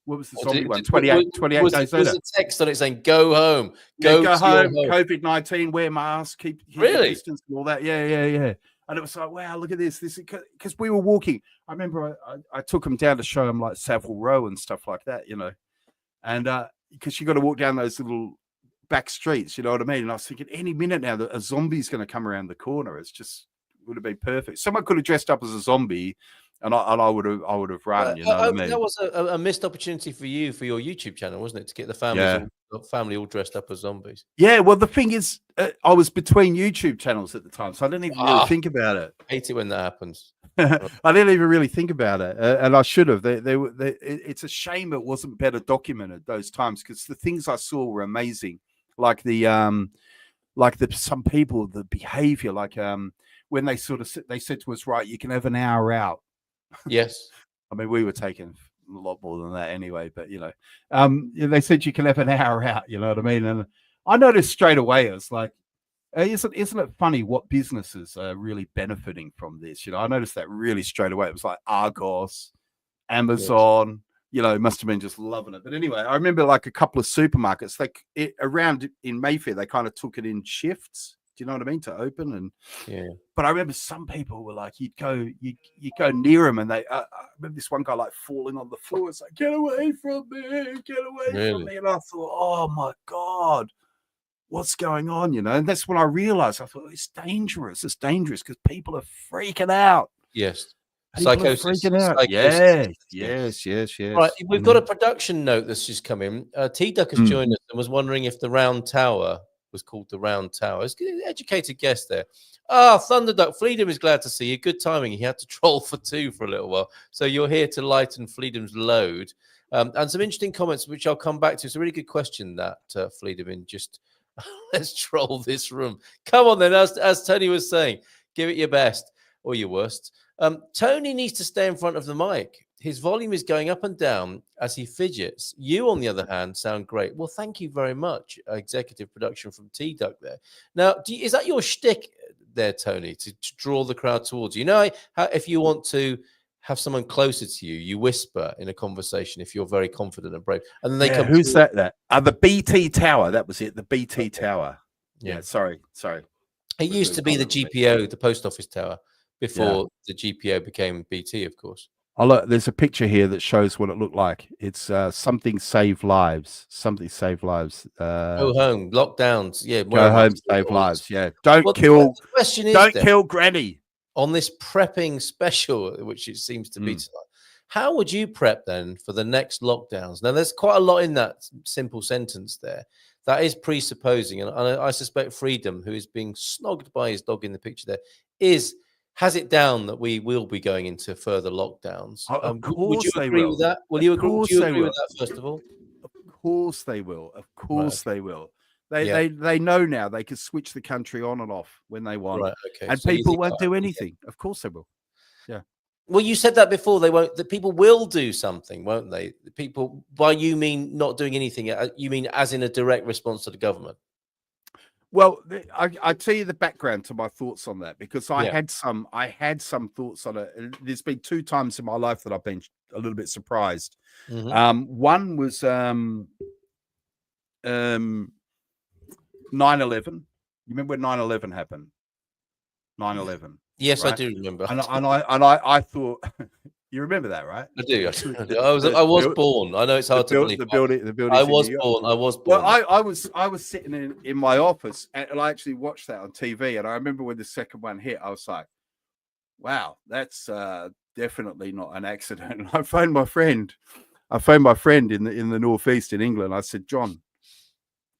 what was the zombie one? 28 days later. Was the text on it saying "Go home, go home, COVID-19, wear masks, keep distance, and all that." Yeah. And it was like, wow, look at this because we were walking. I remember I took them down to show them like Savile Row and stuff like that, you know, and because you got to walk down those little back streets, you know what I mean? And I was thinking, any minute now that a zombie's going to come around the corner. It's just would have been perfect. Someone could have dressed up as a zombie, and I would have run. You know what I mean? That was a missed opportunity for you for your YouTube channel, wasn't it? To get the family all dressed up as zombies. Yeah. Well, the thing is, I was between YouTube channels at the time, so I didn't even really think about it. I hate it when that happens. I didn't even really think about it, and I should have. It's a shame it wasn't better documented those times, because the things I saw were amazing. Like some people, the behavior, like when they said to us, right, you can have an hour out. Yes. I mean, we were taking a lot more than that anyway. But they said you can have an hour out. You know what I mean? And I noticed straight away. It's like, isn't it funny what businesses are really benefiting from this? I noticed that really straight away. It was like Argos, Amazon. Must have been just loving it. But anyway, I remember like a couple of supermarkets, around in Mayfair, they kind of took it in shifts. Do you know what I mean? To open but I remember some people were like, you go near them, and I remember this one guy like falling on the floor. It's like, get away from me, get away from me. And I thought, oh my God, what's going on? And that's when I realized, I thought, it's dangerous. It's dangerous because people are freaking out. Yes. Psychosis. Psychosis. Yes. Right, we've got a production note that's just come in. T-Duck has joined us and was wondering if the Round Tower was called the Round Tower. It's an educated guess there. Thunderduck, Freedom is glad to see you. Good timing. He had to troll for 2 for a little while. So you're here to lighten Freedom's load. And some interesting comments, which I'll come back to. It's a really good question, that, Freedom, in just let's troll this room. Come on then, as Tony was saying, give it your best or your worst. Tony needs to stay in front of the mic. His volume is going up and down as he fidgets. You, on the other hand, sound great. Well, thank you very much. Executive production from T-Duck there. Now, is that your shtick there, Tony, to draw the crowd towards you? How, if you want to have someone closer to you, you whisper in a conversation if you're very confident and brave. And then they come. Who's that? The BT Tower. That was it. The BT Tower. Yeah. Sorry. It used to be the GPO, the post office tower, before the GPO became BT, of course. Oh, look, there's a picture here that shows what it looked like. It's something save lives. Something save lives. Go home, lockdowns. Yeah, go home, save lives. Yeah, don't kill Granny. On this prepping special, which it seems to be tonight, how would you prep then for the next lockdowns? Now, there's quite a lot in that simple sentence there. That is presupposing, and I suspect Freedom, who is being snogged by his dog in the picture there, has it down that we will be going into further lockdowns. Of course, would you agree with that? Will you agree with that, first of all? Of course they will. Of course they will. They know now they can switch the country on and off when they want. Right, okay. And so people won't do anything. Of course they will. Yeah. Well, you said that before. They won't. The people will do something, won't they? The people, by you mean not doing anything. You mean as in a direct response to the government? Well, I tell you the background to my thoughts on that, because I had some thoughts on it. There's been 2 times in my life that I've been a little bit surprised. One was 9/11. You remember when 9/11 happened? 9/11. Yes, right? I do remember. And I thought. You remember that, right? I do. I was born. I know it's hard to believe. The building. I was born. Well, I was sitting in my office, and I actually watched that on TV. And I remember when the second one hit, I was like, "Wow, that's definitely not an accident." And I phoned my friend. in the northeast in England. I said, "John,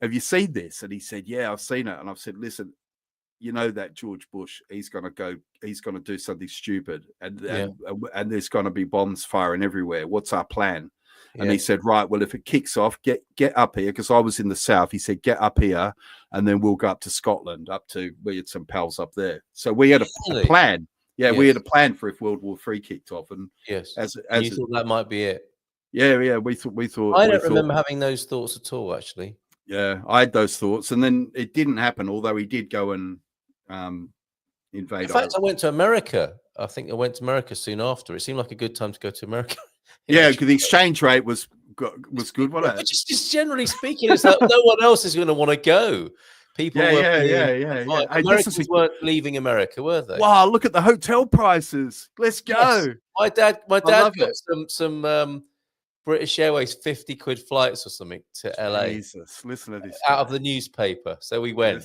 have you seen this?" And he said, "Yeah, I've seen it." And I've said, "Listen, you know that George Bush, he's going to do something stupid, and there's going to be bombs firing everywhere. What's our plan?" And he said, "Right, well, if it kicks off, get up here," because I was in the south. He said, "Get up here, and then we'll go up to Scotland. We had some pals up there, so we had a plan. Yeah, we had a plan for if World War III kicked off, and as you thought that might be it. Yeah, we thought. I don't remember having those thoughts at all, actually. Yeah, I had those thoughts, and then it didn't happen. Although he did go and invade. In fact, I went to America. I think I went to America soon after. It seemed like a good time to go to America. Yeah, because the exchange rate was good, wasn't it? Just generally speaking, it's like no one else is going to want to go. People, Americans weren't leaving America, were they? Wow, look at the hotel prices. Let's go. Yes. My dad got some British Airways 50 quid flights or something to LA. Jesus, listen to this out of the newspaper. So we went.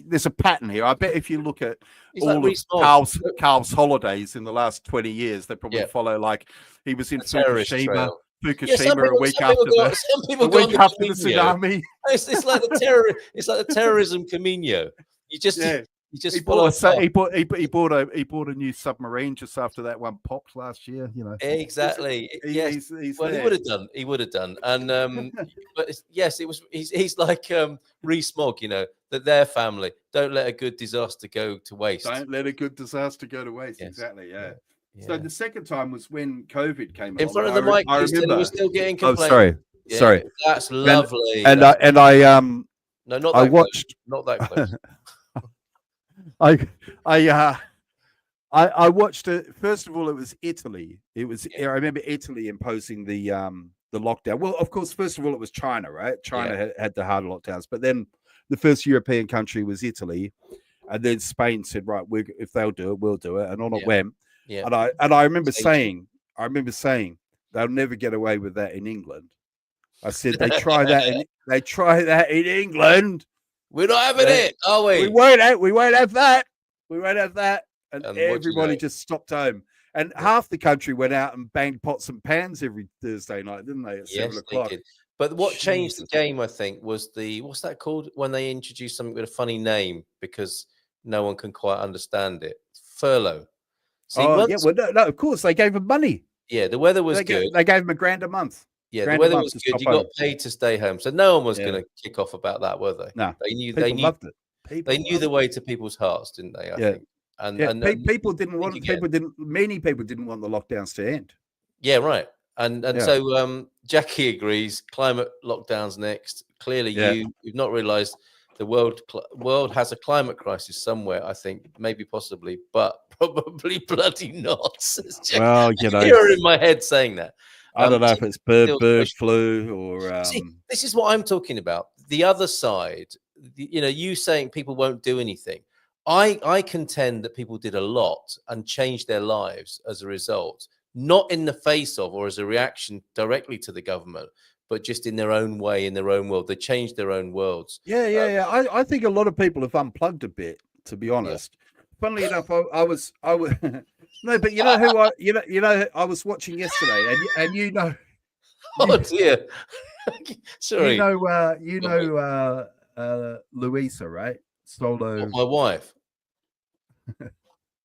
There's a pattern here. I bet if you look at all of Carl's holidays in the last 20 years, they probably follow like he was in Fukushima a week after the tsunami. It's like the terrorism Camino. You just he bought a new submarine just after that one popped last year. You know exactly. He's well, he would have done. And but he's like Rees-Mogg. You know that their family don't let a good disaster go to waste. Don't let a good disaster go to waste. Yes. Exactly. Yeah. So the second time was when COVID came in along. front of the mic. I Geeza, remember. we're still getting Oh, complaints. sorry. That's lovely. And That's I no, not I that watched. close. Not that close. I watched it. First of all, it was Italy. It was. I remember Italy imposing the lockdown. Well, of course, first of all, it was China, right? China had the hard lockdowns, but then the first European country was Italy, and then Spain said, right, if they'll do it, we'll do it, and on it went. Yeah. And I remember saying, they'll never get away with that in England. I said they try that in England. We're not having it, are we? We won't have that. We won't have that. And everybody just stopped home. And half the country went out and banged pots and pans every Thursday night, didn't they? At 7 o'clock. They did. But what changed the game, I think, was what's that called? When they introduced something with a funny name because no one can quite understand it. Furlough. See, no, of course. They gave them money. Yeah, the weather was good. They gave them $1,000 a month. Yeah, the weather was good. You got paid to stay home. So no one was going to kick off about that, were they? No. They knew loved it. They knew the way to people's hearts, didn't they? I think. And people didn't want many people didn't want the lockdowns to end. Yeah, right. And so Jackie agrees. Climate lockdowns next. Clearly, you've not realised the world has a climate crisis somewhere. I think maybe possibly, but probably bloody not. Well, you know, you're in my head saying that. I don't know if it's bird flu or. See, this is what I'm talking about. The other side, you saying people won't do anything. I contend that people did a lot and changed their lives as a result, not in the face of or as a reaction directly to the government, but just in their own way, in their own world. They changed their own worlds. Yeah. I think a lot of people have unplugged a bit, to be honest. Funnily enough, I was no, but you know who I was watching yesterday, and you know. Oh dear. Sorry. You know Louisa, right? Solo. My wife.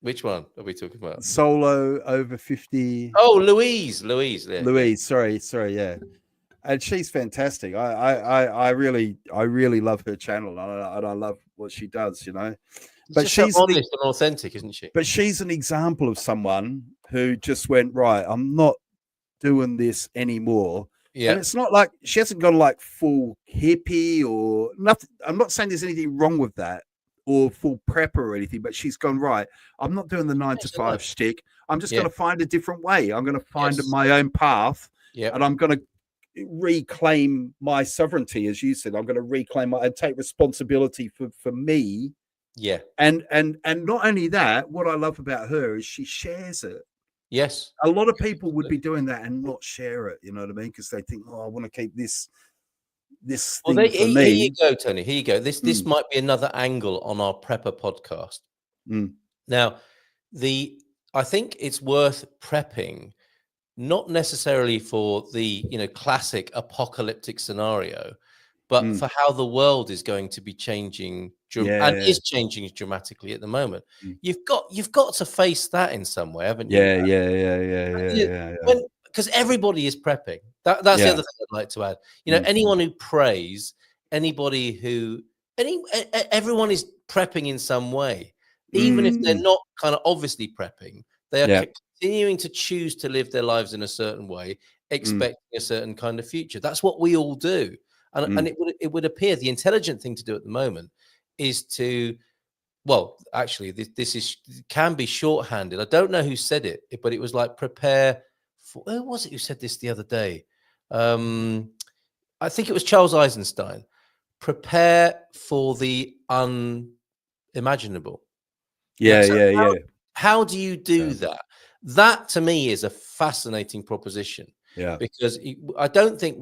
Which one are we talking about? Solo over 50. Oh, Louise. Yeah. Louise. Sorry. Yeah. And she's fantastic. I really love her channel, and I love what she does. But she's honest and authentic, isn't she? But she's an example of someone who just went, right, I'm not doing this anymore. Yeah. And it's not like she hasn't gone like full hippie or nothing. I'm not saying there's anything wrong with that or full prepper or anything, but she's gone, right, I'm not doing the 9 to 5 shtick. I'm just going to find a different way. I'm going to find my own path. Yeah. And I'm going to reclaim my sovereignty, as you said. I'm going to reclaim and take responsibility for me. Yeah. And not only that, what I love about her is she shares it. Yes. A lot of people would be doing that and not share it, you know what I mean? Because they think, I want to keep this thing for me. Here you go, Tony. Here you go. This might be another angle on our prepper podcast. Now, I think it's worth prepping, not necessarily for the classic apocalyptic scenario, but for how the world is going to be changing is changing dramatically at the moment. You've got to face that in some way, haven't you? Yeah. Because everybody is prepping. That's the other thing I'd like to add. Anyone who prays, everyone is prepping in some way, even if they're not kind of obviously prepping. They are continuing to choose to live their lives in a certain way, expecting a certain kind of future. That's what we all do. And it would appear the intelligent thing to do at the moment is to, well, actually, this can be shorthanded. I don't know who said it, but it was like prepare for. Who was it who said this the other day? I think it was Charles Eisenstein. Prepare for the unimaginable. Yeah. How do you do that? That to me is a fascinating proposition. Yeah, because I don't think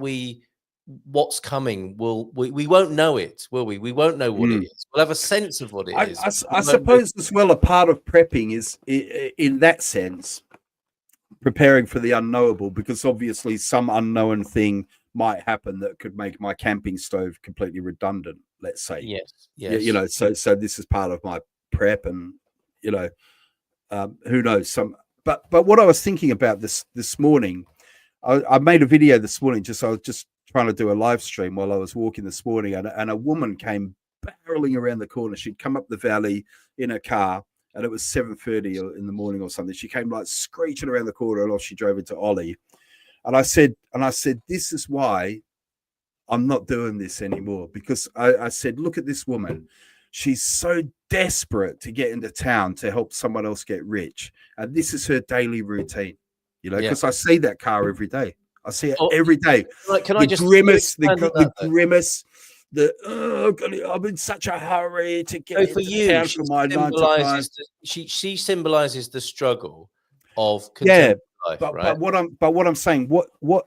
what's coming we won't know it, will we? We won't know what it is. We'll have a sense of what it is. I suppose as well, a part of prepping is in that sense preparing for the unknowable, because obviously some unknown thing might happen that could make my camping stove completely redundant, let's say. Yes. So this is part of my prep, and who knows, but what I was thinking about this morning, I made a video this morning. I was just trying to do a live stream while I was walking this morning, and a woman came barreling around the corner. She'd come up the valley in her car, and it was 7:30 in the morning or something. She came like screeching around the corner, and off she drove into Ollie. And I said, this is why I'm not doing this anymore, because I said, look at this woman. She's so desperate to get into town to help someone else get rich. And this is her daily routine, you know, because I see that car every day. I see it every day. Like, can the I just grimace, the grimace, I'm in such a hurry to get into town for my 9 to 5. She symbolizes the struggle of life, but right? what I'm saying,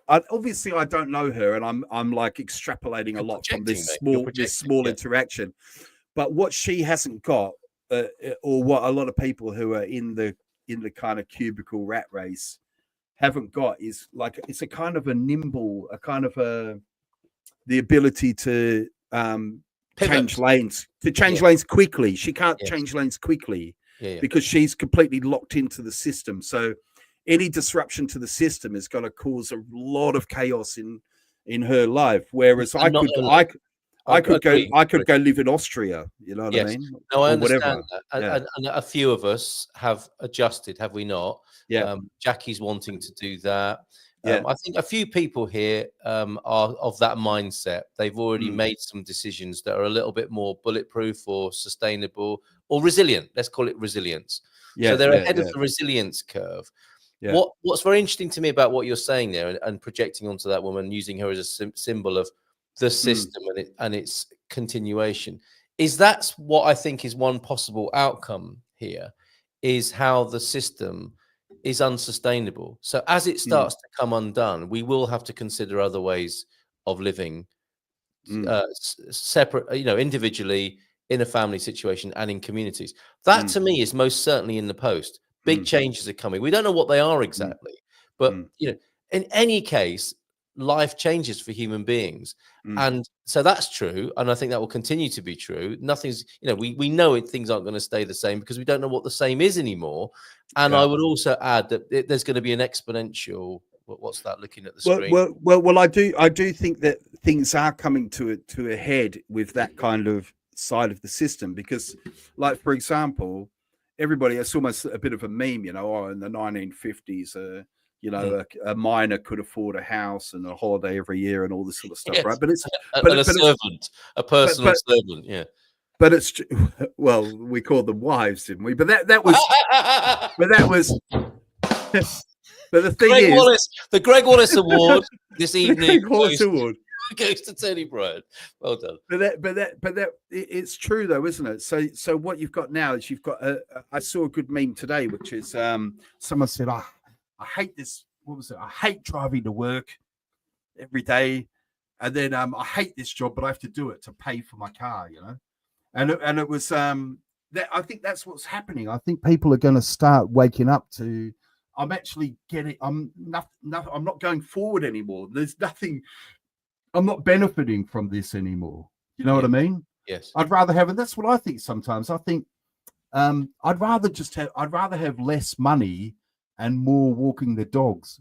obviously I don't know her, and I'm like extrapolating a lot from this small interaction. But what she hasn't got, or what a lot of people who are in the kind of cubicle rat race haven't got, is like, it's a kind of a nimble, a kind of the ability to change lanes, lanes quickly. She can't change lanes quickly because she's completely locked into the system. So any disruption to the system is going to cause a lot of chaos in her life. Whereas I could go live in Austria, you know what I mean? No, I understand that. And a few of us have adjusted, have we not? Yeah. Jackie's wanting to do that. I think a few people here are of that mindset. They've already made some decisions that are a little bit more bulletproof or sustainable or resilient. Let's call it resilience. So they're ahead of the resilience curve. Yeah. What's very interesting to me about what you're saying there, and projecting onto that woman, using her as a symbol of the system and its continuation, is that's what I think is one possible outcome here, is how the system is unsustainable. So as it starts to come undone, we will have to consider other ways of living, separate, individually, in a family situation and in communities. That to me is most certainly in the post. Big changes are coming. We don't know what they are exactly, but in any case, life changes for human beings. And so that's true. And I think that will continue to be true. Nothing's, we know things aren't going to stay the same because we don't know what the same is anymore. And I would also add that there's going to be an exponential, what's that looking at the screen? Well, I do think that things are coming to a head with that kind of side of the system, because, like, for example, everybody, it's almost a bit of a meme, in the 1950s, a miner could afford a house and a holiday every year and all this sort of stuff, right? But it's a personal servant, yeah. But it's, well, we called them wives, didn't we? But that was, but the thing is, the Greg Wallace Award this evening goes to Tony Bryan. Well done. But it's true though, isn't it? So what you've got now is you've got I saw a good meme today, which is someone said, I hate this. What was it? I hate driving to work every day, and then I hate this job, but I have to do it to pay for my car, And it was that, I think that's what's happening. I think people are going to start waking up to, I'm actually getting, I'm not going forward anymore. There's nothing. I'm not benefiting from this anymore. You know what I mean? Yes. I'd rather have, and that's what I think sometimes. I think I'd rather have less money and more walking the dogs,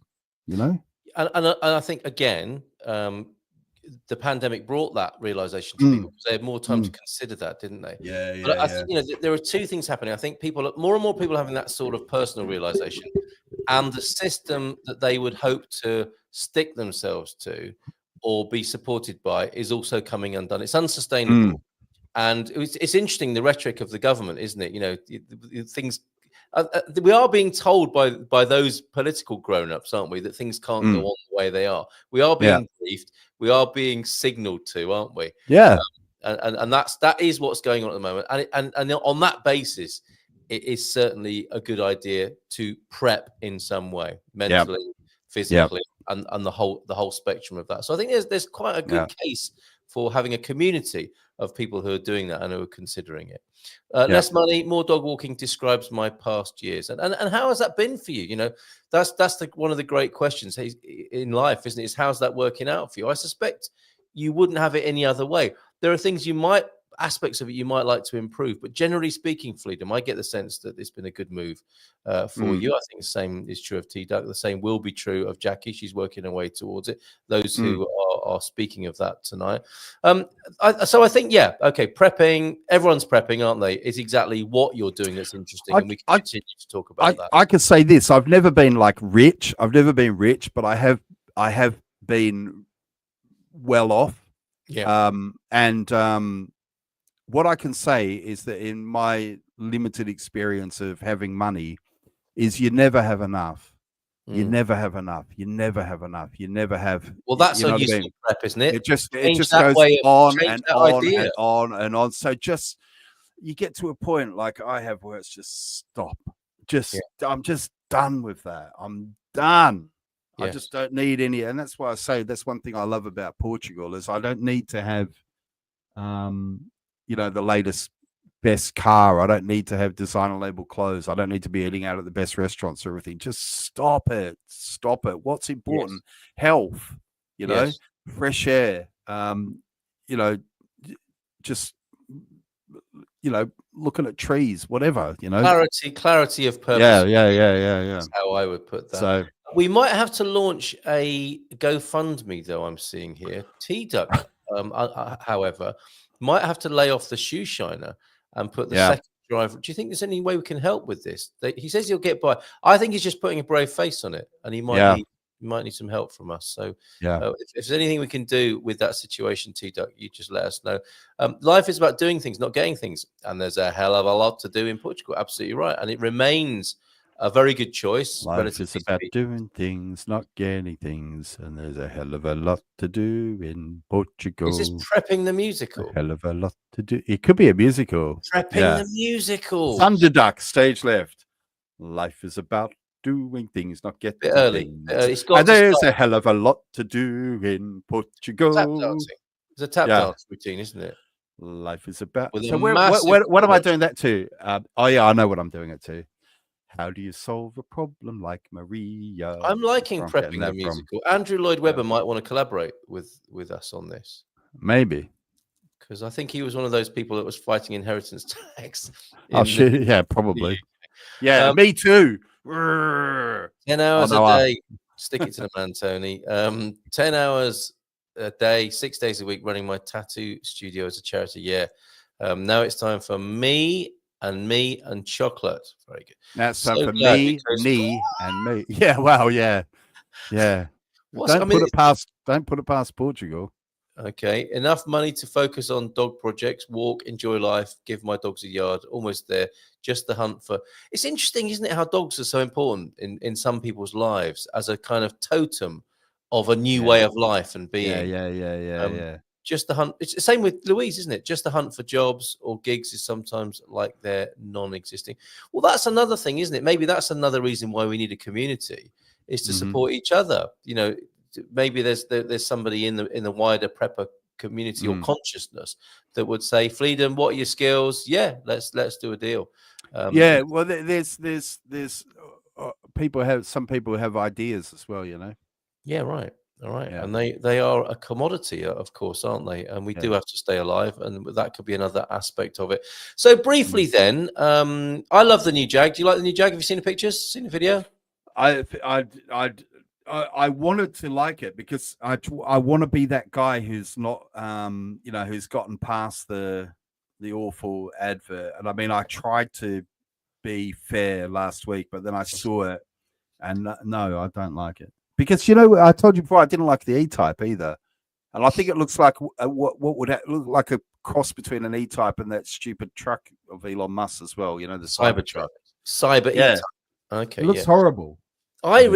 And I think, again, the pandemic brought that realization to people, because they had more time to consider that, didn't they? But I think, there are two things happening. I think more and more people having that sort of personal realization, and the system that they would hope to stick themselves to or be supported by is also coming undone. It's unsustainable. And it's interesting, the rhetoric of the government, isn't it? Things, we are being told by those political grown-ups, aren't we, that things can't go on the way they are. We are being briefed. We are being signaled to, aren't we? Yeah. And that is what's going on at the moment. And on that basis, it is certainly a good idea to prep in some way, mentally, physically, and the whole spectrum of that. So I think there's quite a good case for having a community of people who are doing that and who are considering it. Less money, more dog walking describes my past years. And how has that been for you? That's one of the great questions in life, isn't it? Is how's that working out for you? I suspect you wouldn't have it any other way. There are things you might aspects of it you might like to improve. But generally speaking, Freedom, I get the sense that it's been a good move for you. I think the same is true of T-Duck. The same will be true of Jackie. She's working her way towards it. Those who are speaking of that tonight. So I think, yeah, okay, prepping, everyone's prepping, aren't they? Is exactly what you're doing that's interesting, and we can continue to talk about that. I can say this: I've never been like rich. I've never been rich, but I have been well off. Yeah. What I can say is that in my limited experience of having money, is you never have enough. You never have enough. You never have enough. You never have. Well, that's you know a useful prep, isn't it? It just Change goes on and on idea. and on and on. So just you get to a point like I have where it's just stop. I'm just done with that. I'm done. I just don't need any. And that's why I say that's one thing I love about Portugal is I don't need to have, the latest best car. I don't need to have designer label clothes. I don't need to be eating out at the best restaurants or everything. Just stop it. Stop it. What's important? Health, fresh air, just, looking at trees, whatever, Clarity of purpose. Yeah. That's how I would put that. So we might have to launch a GoFundMe, though, I'm seeing here. T-Duck, however, might have to lay off the shoe shiner and put the second driver. Do you think there's any way we can help with this? He says he'll get by. I think he's just putting a brave face on it, and he might need some help from us. So if there's anything we can do with that situation, T-Duck, you just let us know. Life is about doing things, not getting things. And there's a hell of a lot to do in Portugal. Absolutely right. And it remains a very good choice. Life is about doing things, not getting things. And there's a hell of a lot to do in Portugal. Is this Prepping the Musical? A hell of a lot to do. It could be a musical. Prepping the Musical. Thunderduck, stage left. Life is about doing things, not getting things. And there's a hell of a lot to do in Portugal. Tap dancing. It's a tap dance routine, isn't it? Life is about. With so what am I doing that to? I know what I'm doing it to. How do you solve a problem like Maria? I'm liking Prepping the Musical. Andrew Lloyd Webber might want to collaborate with us on this. Maybe. Because I think he was one of those people that was fighting inheritance tax. Yeah, probably. Yeah, me too. 10 hours a day. Stick it to the man, Tony. 10 hours a day, 6 days a week, running my tattoo studio as a charity. Yeah. Now it's time for me and chocolate. Very good. That's time for me and me. Yeah. Wow. Yeah. Don't put it past Portugal. Okay, enough money to focus on dog projects, walk, enjoy life, give my dogs a yard. Almost there. Just the hunt for. It's interesting, isn't it, how dogs are so important in some people's lives as a kind of totem of a new way of life and being. Yeah. Just the hunt. It's the same with Louise, isn't it? Just the hunt for jobs or gigs is sometimes like they're non-existing. Well, that's another thing, isn't it? Maybe that's another reason why we need a community is to support each other. Maybe there's somebody in the wider prepper community or consciousness that would say, Freedom, what are your skills? Yeah, let's do a deal. Well, there's some people have ideas as well, Yeah, right. All right. Yeah. And they are a commodity, of course, aren't they? And we do have to stay alive, and that could be another aspect of it. So briefly then, I love the new Jag. Do you like the new Jag? Have you seen the pictures? Seen the video? I wanted to like it because I want to be that guy who's not who's gotten past the awful advert. And I mean, I tried to be fair last week, but then I saw it, and no, I don't like it because I told you before I didn't like the E-Type either, and I think it looks like what would look like a cross between an E-Type and that stupid truck of Elon Musk as well. The Cybertruck. E-Type. Okay, it looks horrible. I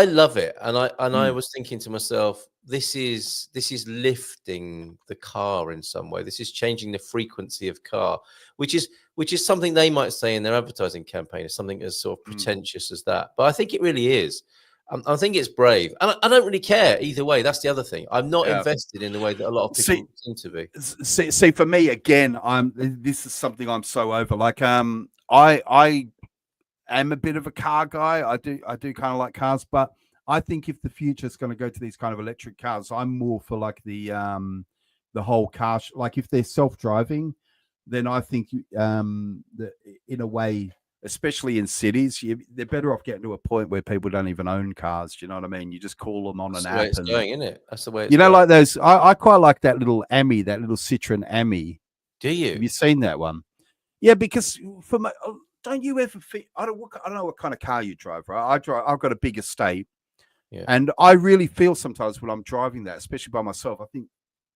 love it, and I was thinking to myself, this is lifting the car in some way. This is changing the frequency of car, which is something they might say in their advertising campaign, is something as sort of pretentious as that. But I think it really is. I think it's brave, and I don't really care either way. That's the other thing. I'm not invested in the way that a lot of people seem to be. See, for me again, this is something I'm so over. Like, I am a bit of a car guy. I do kind of like cars, but I think if the future is going to go to these kind of electric cars, I'm more for like the the whole car. Like if they're self-driving, then I think that in a way, especially in cities, they're better off getting to a point where people don't even own cars. Do you know what I mean? You just call them on That's an the way app, it's and going, isn't it? That's the way it's you know, going. like those. I quite like that little Ami, that little Citroen Ami. Do Have you? you seen that one? Yeah, because for my, don't you ever feel? I don't know what kind of car you drive, right? I've got a big estate, Yeah. and I really feel sometimes when I'm driving that, especially by myself, I think,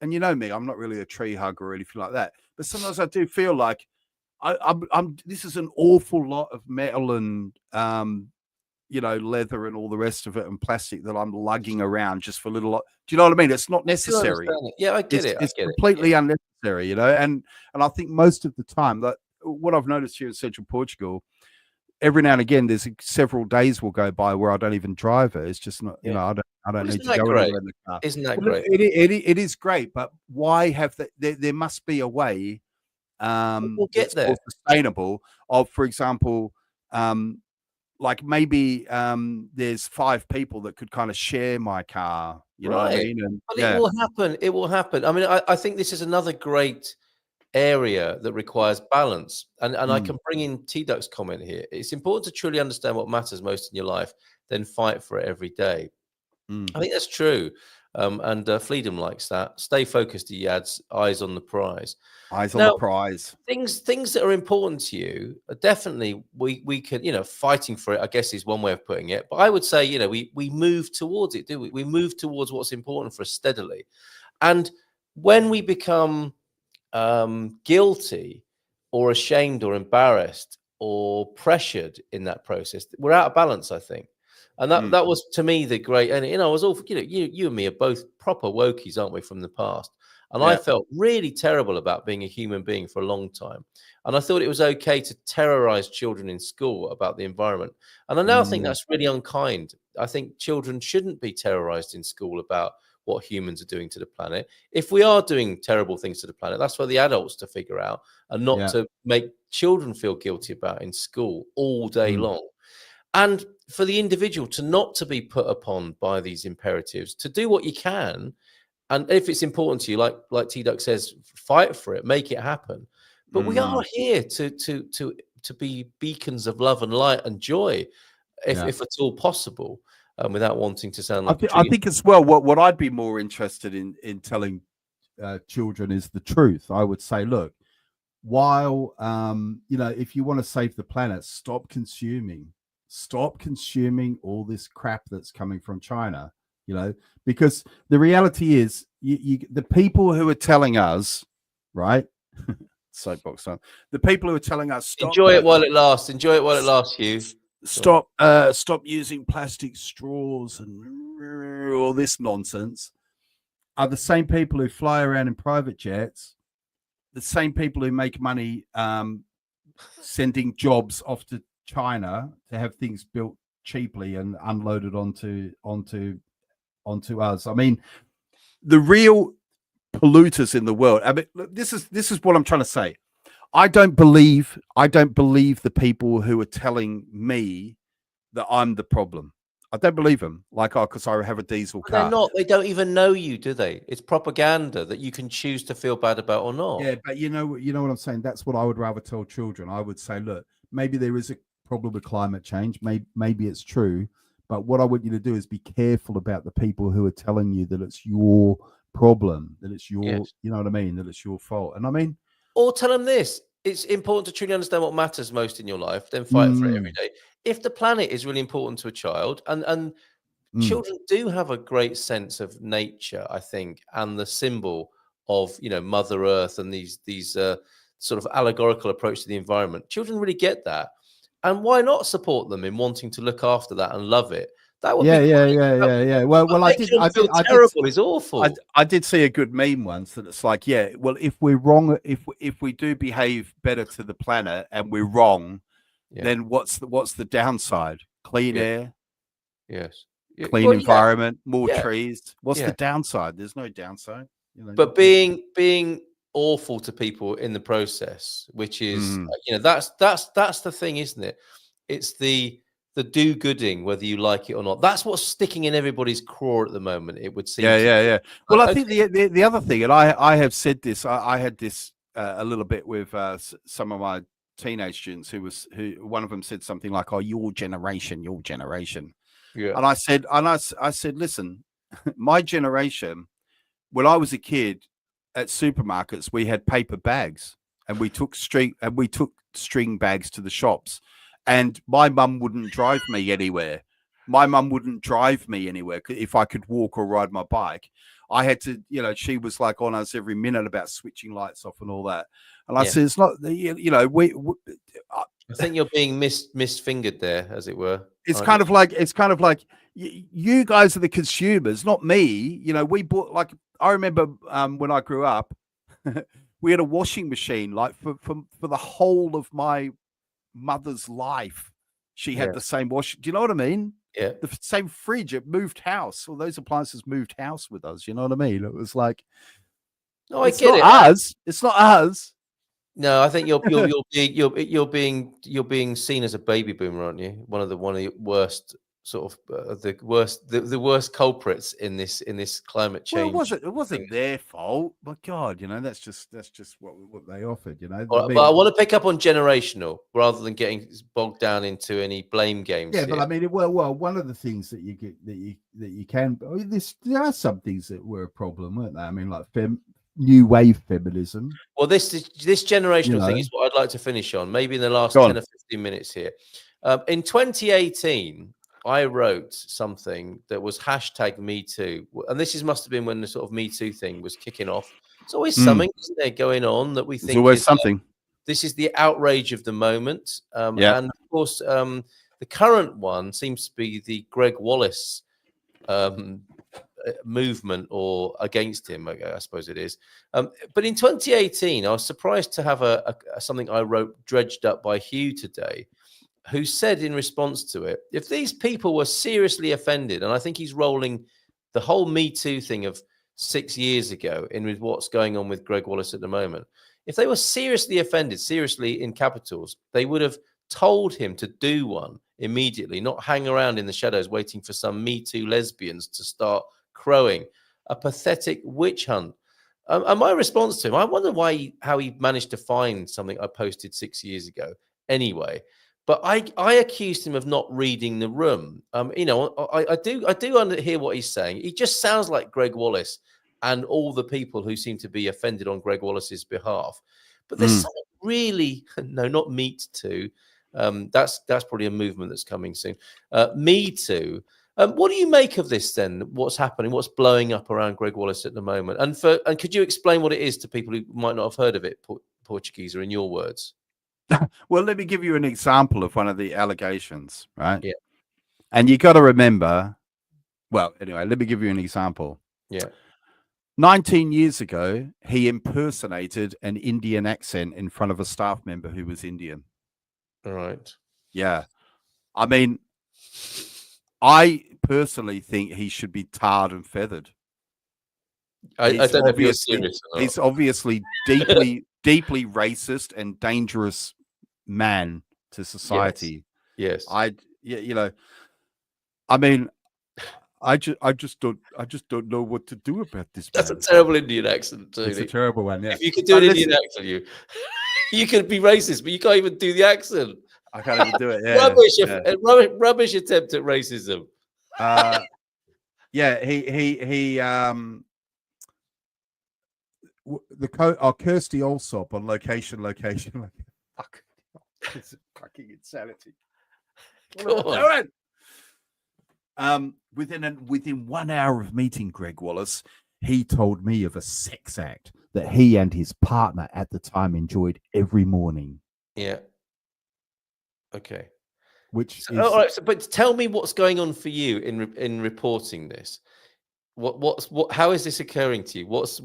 and you know me, I'm not really a tree hugger or anything like that, but sometimes I do feel like I'm this is an awful lot of metal and you know, leather and all the rest of it and plastic that I'm lugging around just for little. Do you know what I mean? It's not I do necessary. understand it. Yeah, I get it. I It's get it. completely Yeah. unnecessary, you know. And I think most of the time that what I've noticed here in Central Portugal, every now and again, there's several days will go by where I don't even drive it. It's just not, you Yeah. know, I don't Well, need isn't to that go great? anywhere in the car. Isn't that Well, great? it is great, but why have there must be a way We'll get that's more there. sustainable of, for example, like maybe there's 5 people that could kind of share my car, you know what I Right. mean? And But it yeah, will happen. It will happen. I mean, I think this is another great area that requires balance. And I mm, can bring in T-Duck's comment here. It's important to truly understand what matters most in your life, then fight for it every day. mm. I think that's true. And Freedom likes that. Stay focused, he adds, eyes on the prize. Eyes on the Now, prize. things that are important to you are definitely we can, fighting for it, I guess, is one way of putting it. But I would say, we move towards it, do we? We move towards what's important for us steadily. And when we become guilty or ashamed or embarrassed or pressured in that process, we're out of balance, I think. And that Mm, that was to me the great, and I was all, you and me are both proper wokies, aren't we, from the past? And I yeah. felt really terrible about being a human being for a long time. And I thought it was okay to terrorize children in school about the environment. And I now think Mm, that's really unkind. I think children shouldn't be terrorized in school about what humans are doing to the planet. If we are doing terrible things to the planet, that's for the adults to figure out, and not yeah. to make children feel guilty about in school all day Mm, long. And for the individual to not to be put upon by these imperatives, to do what you can. And if it's important to you, like T Duck says, fight for it, make it happen. But we are mm, here to be beacons of love and light and joy, yeah. if at all possible, without wanting to sound like a I tree. think as well, what I'd be more interested in telling children is the truth. I would say, look, while you know, if you want to save the planet, stop consuming all this crap that's coming from China, you know, because the reality is the people who are telling us, right? Soapbox time. The people who are telling us Enjoy it while it lasts. Enjoy it while it lasts, Hugh. stop using plastic straws and all this nonsense are the same people who fly around in private jets, the same people who make money sending jobs off to China to have things built cheaply and unloaded onto us. I mean, the real polluters in the world. I mean, look, this is what I'm trying to say. I don't believe the people who are telling me that I'm the problem. I don't believe them. Like, oh, because I have a diesel But they're car. not. They don't even know you, do they? It's propaganda that you can choose to feel bad about or not. Yeah, but you know what I'm saying. That's what I would rather tell children. I would say, look, maybe there is a problem with climate change. Maybe it's true, but what I want you to do is be careful about the people who are telling you that it's your problem, that it's your, Yes. you know what I mean, that it's your fault. And I mean, Or tell them this: it's important to truly understand what matters most in your life, then fight for it every mm, day. If the planet is really important to a child, and mm, children do have a great sense of nature, I think, and the symbol of Mother Earth and these sort of allegorical approach to the environment. Children really get that, and why not support them in wanting to look after that and love it? That would be great. yeah. Well, But I making them feel terrible is awful. I did see a good meme once that it's like, yeah, well, if we're wrong, if we do behave better to the planet and we're wrong, Yeah. then what's the downside? Clean Yeah. air, Yes. clean Well, yeah. environment, more Yeah. trees. What's Yeah. the downside? There's no downside. You know, But being awful to people in the process, which is mm, that's the thing, isn't it? It's the the do-gooding, whether you like it or not. That's what's sticking in everybody's craw at the moment, it would seem. Yeah. Well, I Okay. think the other thing, and I have said this, I had this a little bit with some of my teenage students who one of them said something like, "Oh, your generation." Yeah. And I said, listen, my generation, when I was a kid at supermarkets, we had paper bags and we took string bags to the shops, and my mum wouldn't drive me anywhere. My mum wouldn't drive me anywhere if I could walk or ride my bike. I had to, she was like on us every minute about switching lights off and all that. And I said, it's not, I think you're being misfingered there, as it were. It's kind of like you guys are the consumers, not me. We bought, like, I remember when I grew up, we had a washing machine, like for the whole of my mother's life. She had the same wash. Do you know what I mean? Yeah. The same fridge. It moved house. All those appliances moved house with us. You know what I mean? It was like, no, I it's get not it. us. It's not us. No, I think you're being seen as a baby boomer, aren't you? One of the worst sort of the worst culprits in this climate change. Well, it wasn't their fault. But God, that's just what they offered. But I want to pick up on generational rather than getting bogged down into any blame games. Yeah, here. but I mean, well, one of the things that you get that you can. There are some things that were a problem, weren't they? I mean, like new wave feminism. Well, this generational thing is what I'd like to finish on, maybe in the last 10 or 15 minutes here. In 2018, I wrote something that was #MeToo, and this must have been when the sort of Me Too thing was kicking off. It's always something, isn't there, going on that we think there's always something. This is the outrage of the moment, and of course, the current one seems to be the Greg Wallace movement, or against him, I suppose it is. But in 2018, I was surprised to have something I wrote dredged up by Hugh today, who said in response to it, if these people were seriously offended, and I think he's rolling the whole Me Too thing of 6 years ago in with what's going on with Greg Wallace at the moment, if they were seriously offended, seriously in capitals, they would have told him to do one immediately, not hang around in the shadows waiting for some Me Too lesbians to start crowing. A pathetic witch hunt. And my response to him, I wonder how he managed to find something I posted 6 years ago anyway. But I accused him of not reading the room. I do hear what he's saying. He just sounds like Greg Wallace and all the people who seem to be offended on Greg Wallace's behalf. But there's something really, no, not Meet Too. That's probably a movement that's coming soon. Me Too. What do you make of this then? What's happening? What's blowing up around Greg Wallace at the moment? And could you explain what it is to people who might not have heard of it, Portuguese, or in your words? Well, let me give you an example of one of the allegations, right? Yeah. And you got to remember, well, anyway, let me give you an example. Yeah. 19 years ago, he impersonated an Indian accent in front of a staff member who was Indian. All right. Yeah. I mean, I personally think he should be tarred and feathered. I don't know if you're serious or not. He's obviously deeply racist and dangerous man to society. Yes. I mean, I just don't know what to do about this. That's a terrible Indian accent, Tony. It's a terrible one. Yeah. If you could do an Indian accent, you could be racist, but you can't even do the accent. I can't even do it. Yeah. Rubbish attempt at racism. Yeah, he Kirsty Allsop on location. Fuck, it's fucking insanity. What within 1 hour of meeting Greg Wallace, he told me of a sex act that he and his partner at the time enjoyed every morning. Yeah. Okay. All right. But tell me what's going on for you in reporting this. How is this occurring to you? What's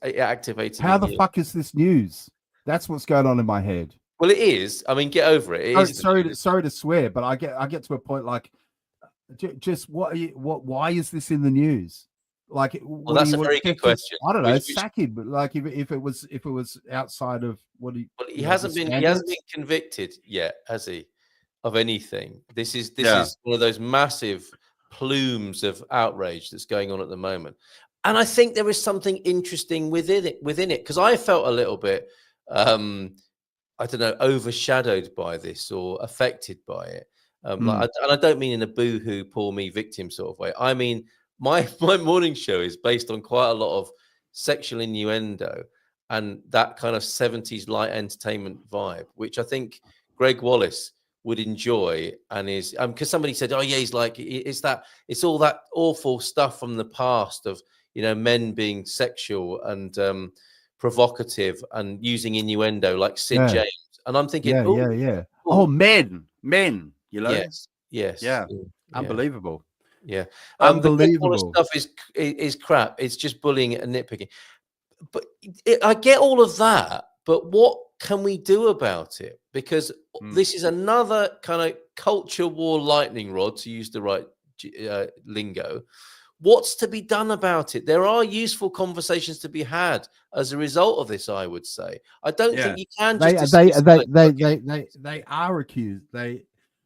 activating? How the fuck is this news? That's what's going on in my head. Well, it is. I mean, get over it. Sorry to swear, but I get to a point like, just why is this in the news? Like, well, that's a very good question. I don't know. Sack him, but like if it was outside of what he. Well, he hasn't been convicted yet, has he? of anything. This is one of those massive plumes of outrage that's going on at the moment. And I think there is something interesting within it, because I felt a little bit, I don't know, overshadowed by this or affected by it. And I don't mean in a boo-hoo, poor me victim sort of way. I mean, my morning show is based on quite a lot of sexual innuendo and that kind of 70s light entertainment vibe, which I think Greg Wallace would enjoy, and is because somebody said, oh yeah, he's like, it's all that awful stuff from the past of, you know, men being sexual and provocative and using innuendo like Sid James. And I'm thinking, oh, men, you know, yes, unbelievable. Yeah, unbelievable. The stuff is crap. It's just bullying and nitpicking. But I get all of that. But what can we do about it? Because this is another kind of culture war lightning rod, to use the right lingo. What's to be done about it? There are useful conversations to be had as a result of this, I would say. I don't think you can just they are accused.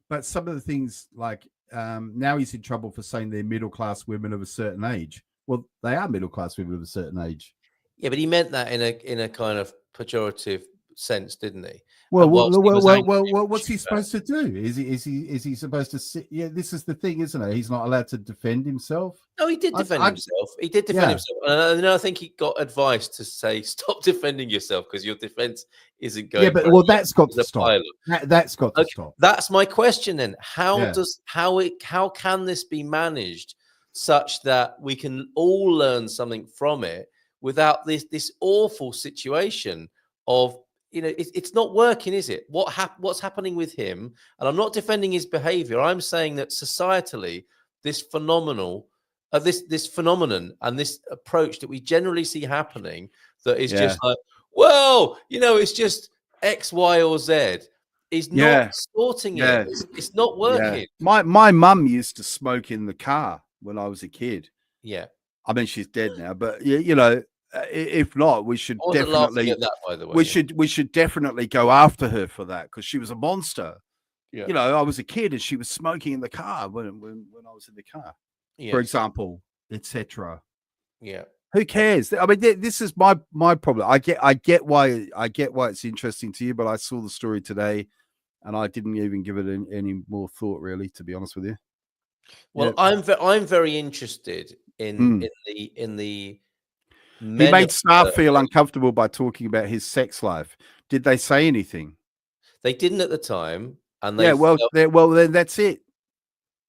But some of the things, like now he's in trouble for saying they're middle-class women of a certain age. Well, they are middle-class women of a certain age. Yeah, but he meant that in a kind of pejorative sense, didn't he? Well, what's he supposed to do? Is he supposed to sit? Yeah, this is the thing, isn't it? He's not allowed to defend himself. No, he did defend himself. He did defend himself, and I think he got advice to say, "Stop defending yourself because your defense isn't going." Yeah, but that's got to stop. That's got to stop. That's my question then. How can this be managed such that we can all learn something from it without this awful situation of, you know, it's not working, is it? What's happening with him? And I'm not defending his behavior. I'm saying that societally, this phenomenon and this approach that we generally see happening, that is just like, well, you know, it's just X, Y, or Z, is not sorting it. It's not working. My mum used to smoke in the car when I was a kid. Yeah. I mean, she's dead now, but you know, if not, we should definitely at that, by the way, we should definitely go after her for that, because she was a monster. Yeah. You know, I was a kid and she was smoking in the car when I was in the car, for example, etc. Yeah. Who cares? I mean, this is my problem. I get why it's interesting to you, but I saw the story today and I didn't even give it any more thought, really, to be honest with you. Well, I'm very interested in the he made staff feel uncomfortable by talking about his sex life. Did they say anything? They didn't at the time, and then that's it.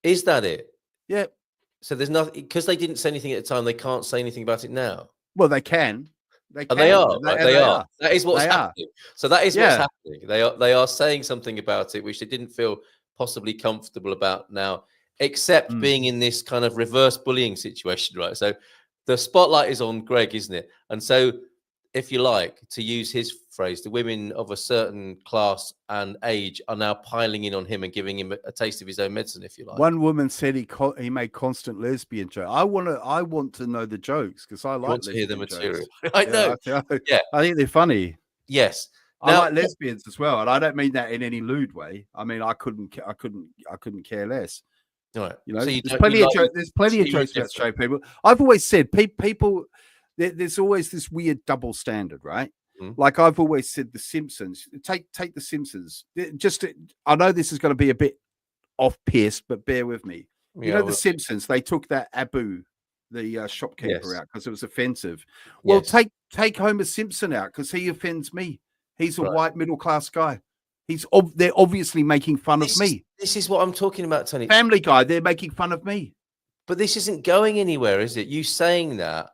Is that it? Yeah. So there's nothing, because they didn't say anything at the time. They can't say anything about it now. Well, they can. They are. They are. That is what's happening. So that is what's happening. They are saying something about it which they didn't feel possibly comfortable about now, except being in this kind of reverse bullying situation, right? So the spotlight is on Greg, isn't it? And so, if you like, to use his phrase, the women of a certain class and age are now piling in on him and giving him a taste of his own medicine, if you like. One woman said he made constant lesbian jokes. I want to know the jokes, because I like to hear the material. I know. I think they're funny. Yes. Now, I like lesbians as well, and I don't mean that in any lewd way. I mean, I couldn't care less. Right. You know, so there's plenty of jokes about straight people. I've always said people. There's always this weird double standard, right? Like I've always said, The Simpsons. Take The Simpsons. I know this is going to be a bit off-piste, but bear with me. You know, The Simpsons. They took that Abu, the shopkeeper, out because it was offensive. Well, take Homer Simpson out because he offends me. He's a white middle-class guy. They're obviously making fun of me. This is what I'm talking about, Tony. Family Guy, they're making fun of me. But this isn't going anywhere, is it? You saying that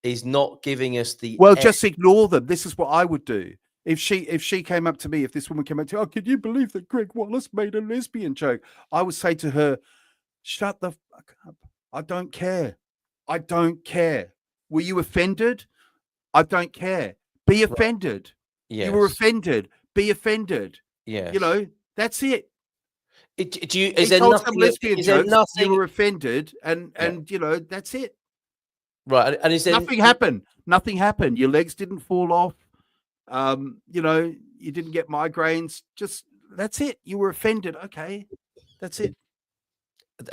is not giving us the... Well, just ignore them. This is what I would do. If she came up to me, if this woman came up to me, oh, can you believe that Greg Wallace made a lesbian joke? I would say to her, shut the fuck up. I don't care. I don't care. Were you offended? I don't care. Be offended. Yes. You were offended. Be offended. Yeah, you know, that's it. Is there nothing? You were offended, and you know, that's it. Right, and is there nothing happened? Nothing happened. Your legs didn't fall off. You know, you didn't get migraines. Just that's it. You were offended. Okay, that's it.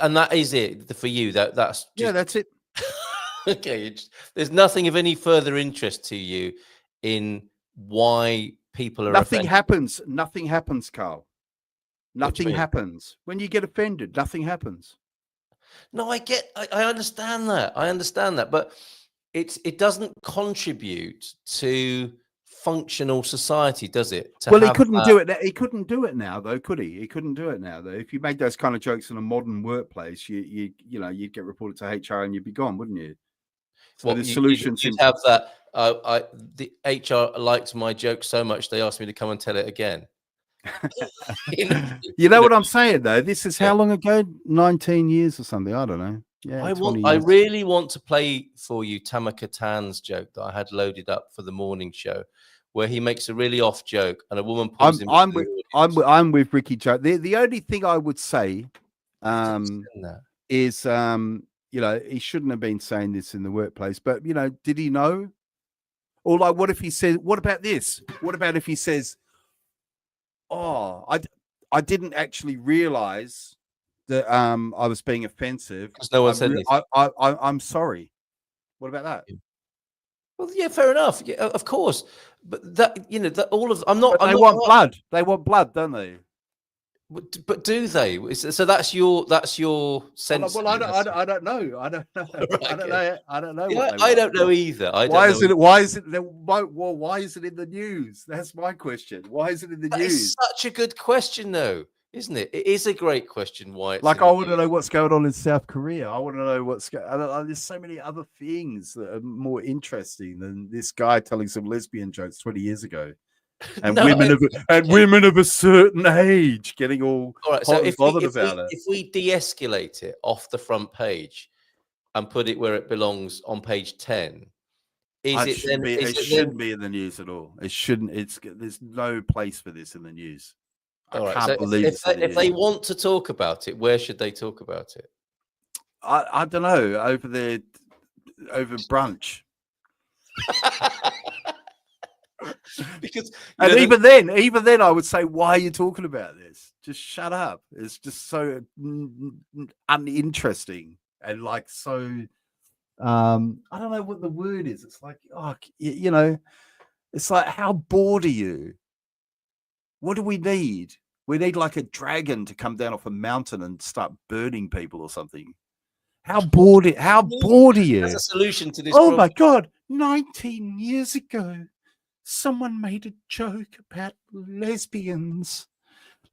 And that is it for you. That's just, Yeah, that's it. okay. There's nothing of any further interest to you in why people are Nothing offended. happens. Nothing happens, Carl. What do you Nothing mean? happens when you get offended. Nothing happens. No, I understand that. I understand that, but it doesn't contribute to functional society, does it? Well, he couldn't do it. He couldn't do it now, though, could he? He couldn't do it now, though. If you made those kind of jokes in a modern workplace, you know, you'd get reported to HR and you'd be gone, wouldn't you? So Well, the solution you'd have that. The HR liked my joke so much they asked me to come and tell it again. You know what I'm saying, though? This is how long ago? 19 years or something. I don't know. Yeah, I really want to play for you Tamaka Tan's joke that I had loaded up for the morning show, where he makes a really off joke and a woman pulls him. I'm with Ricky Joe. The only thing I would say is you know, he shouldn't have been saying this in the workplace, but you know, did he know? Or like, what if he says, what about this? What about if he says, oh, I didn't actually realize that I was being offensive. Because no one said anything. I'm sorry. What about that? Well, yeah, fair enough. Yeah, of course. But that, you know, that all of I'm not. But they want blood. They want blood, don't they? But do they? So that's your sense. Well, I don't know. I don't know. Right, I don't know. Yeah, I don't know either. Why is it in the news? That's my question. Why is it in the news? It's such a good question, though, isn't it? It is a great question. Why? It's like, I want to know what's going on in South Korea. I want to know what's going on. There's so many other things that are more interesting than this guy telling some lesbian jokes 20 years ago. And women of a certain age getting all right. So if we de-escalate it off the front page and put it where it belongs on page 10, it shouldn't be in the news at all. It shouldn't. There's no place for this in the news. I can't believe if they want to talk about it, where should they talk about it? I don't know. Over brunch. Because even then I would say, why are you talking about this? Just shut up. It's just so uninteresting and like so I don't know what the word is. It's like, oh, you know, it's like, how bored are you? What do we need? We need like a dragon to come down off a mountain and start burning people or something. How bored are you? There's a solution to this. Oh my God, 19 years ago someone made a joke about lesbians.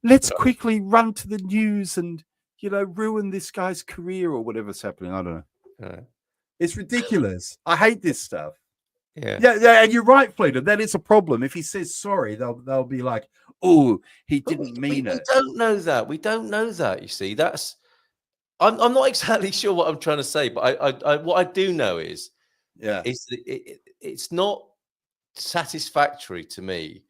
Let's quickly run to the news and, you know, ruin this guy's career or whatever's happening. I don't know. It's ridiculous. I hate this stuff. Yeah, and you're right, Fleeta. That is a problem. If he says sorry, they'll be like, "Oh, he didn't mean it." We don't know that. We don't know that. You see, that's. I'm not exactly sure what I'm trying to say, but I what I do know is, it's not satisfactory to me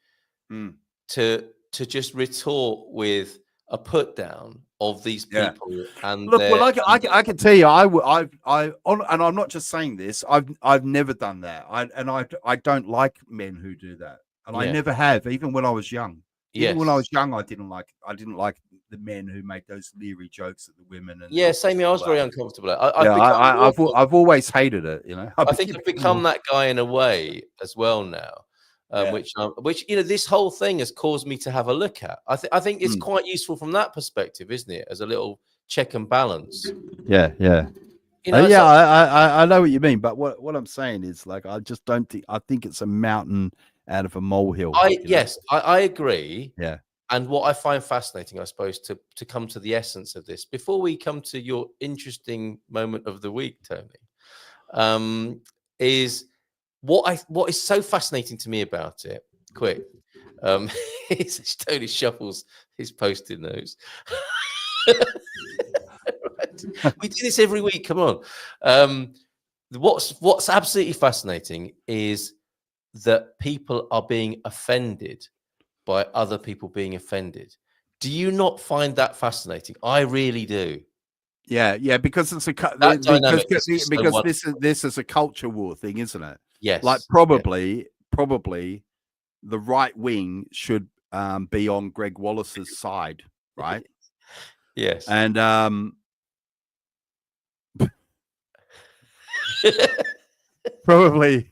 to just retort with a put down of these people. And look, well, I can tell you, and I'm not just saying this. I've never done that. I don't like men who do that, and I never have, even when I was young. Even when I was young, I didn't like the men who make those leery jokes at the women. And same here. I was very uncomfortable. I've always hated it. You know, I think I've become that guy in a way as well now. Which you know, this whole thing has caused me to have a look at. I think it's quite useful from that perspective, isn't it? As a little check and balance. Yeah. You know, I know what you mean, but what I'm saying is, like, I just don't think. I think it's a mountain out of a molehill. I agree. Yeah. And what I find fascinating, I suppose, to come to the essence of this, before we come to your interesting moment of the week, Tony, is what is so fascinating to me about it. Quick, is Tony shuffles his post-it notes. We do this every week. Come on. What's absolutely fascinating is that people are being offended by other people being offended. Do you not find that fascinating? I really do. Yeah, because it's this is a culture war thing, isn't it? Yes. Like probably the right wing should be on Greg Wallace's side, right? Yes. And probably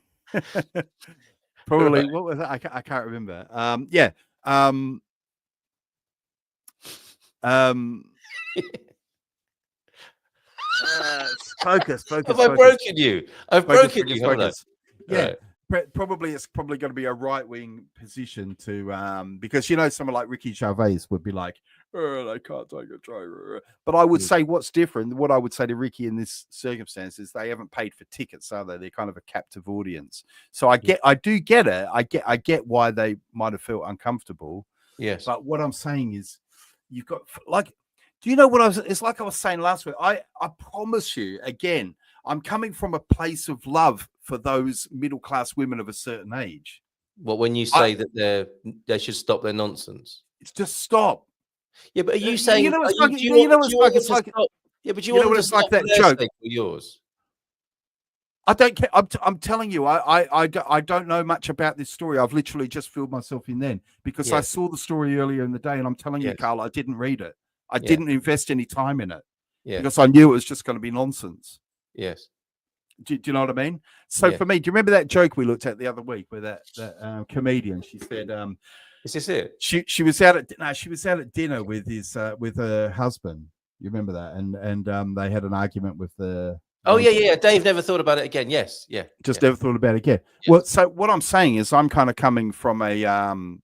Right. what was that? I can't remember. Yeah. Um, focus. Have I broken you? I've broken you, haven't I? Yeah. Right. Probably it's probably going to be a right-wing position to because someone like Ricky Gervais would be like, oh, they can't take a driver. But I would say what's different, what I would say to Ricky in this circumstance is they haven't paid for tickets, are they? They're kind of a captive audience. So I do get it. I get why they might have felt uncomfortable. Yes. But what I'm saying is you've got like, do you know what it's like I was saying last week? I promise you again, I'm coming from a place of love for those middle-class women of a certain age. What, when you say that they should stop their nonsense? It's just stop. Yeah, but are you saying Yeah, but you know what it's like that joke for yours? I don't care. I'm telling you, I don't know much about this story. I've literally just filled myself in then because I saw the story earlier in the day, and I'm telling you, Carl, I didn't read it. I didn't invest any time in it because I knew it was just going to be nonsense. Yes. Do you know what I mean? So for me, do you remember that joke we looked at the other week with that comedian? She said, "Is this it?" She was out at dinner with her husband. You remember that? And they had an argument with the. Oh yeah. Dave never thought about it again. Yes, yeah. Just never thought about it again. Yes. Well, so what I'm saying is, I'm kind of coming from a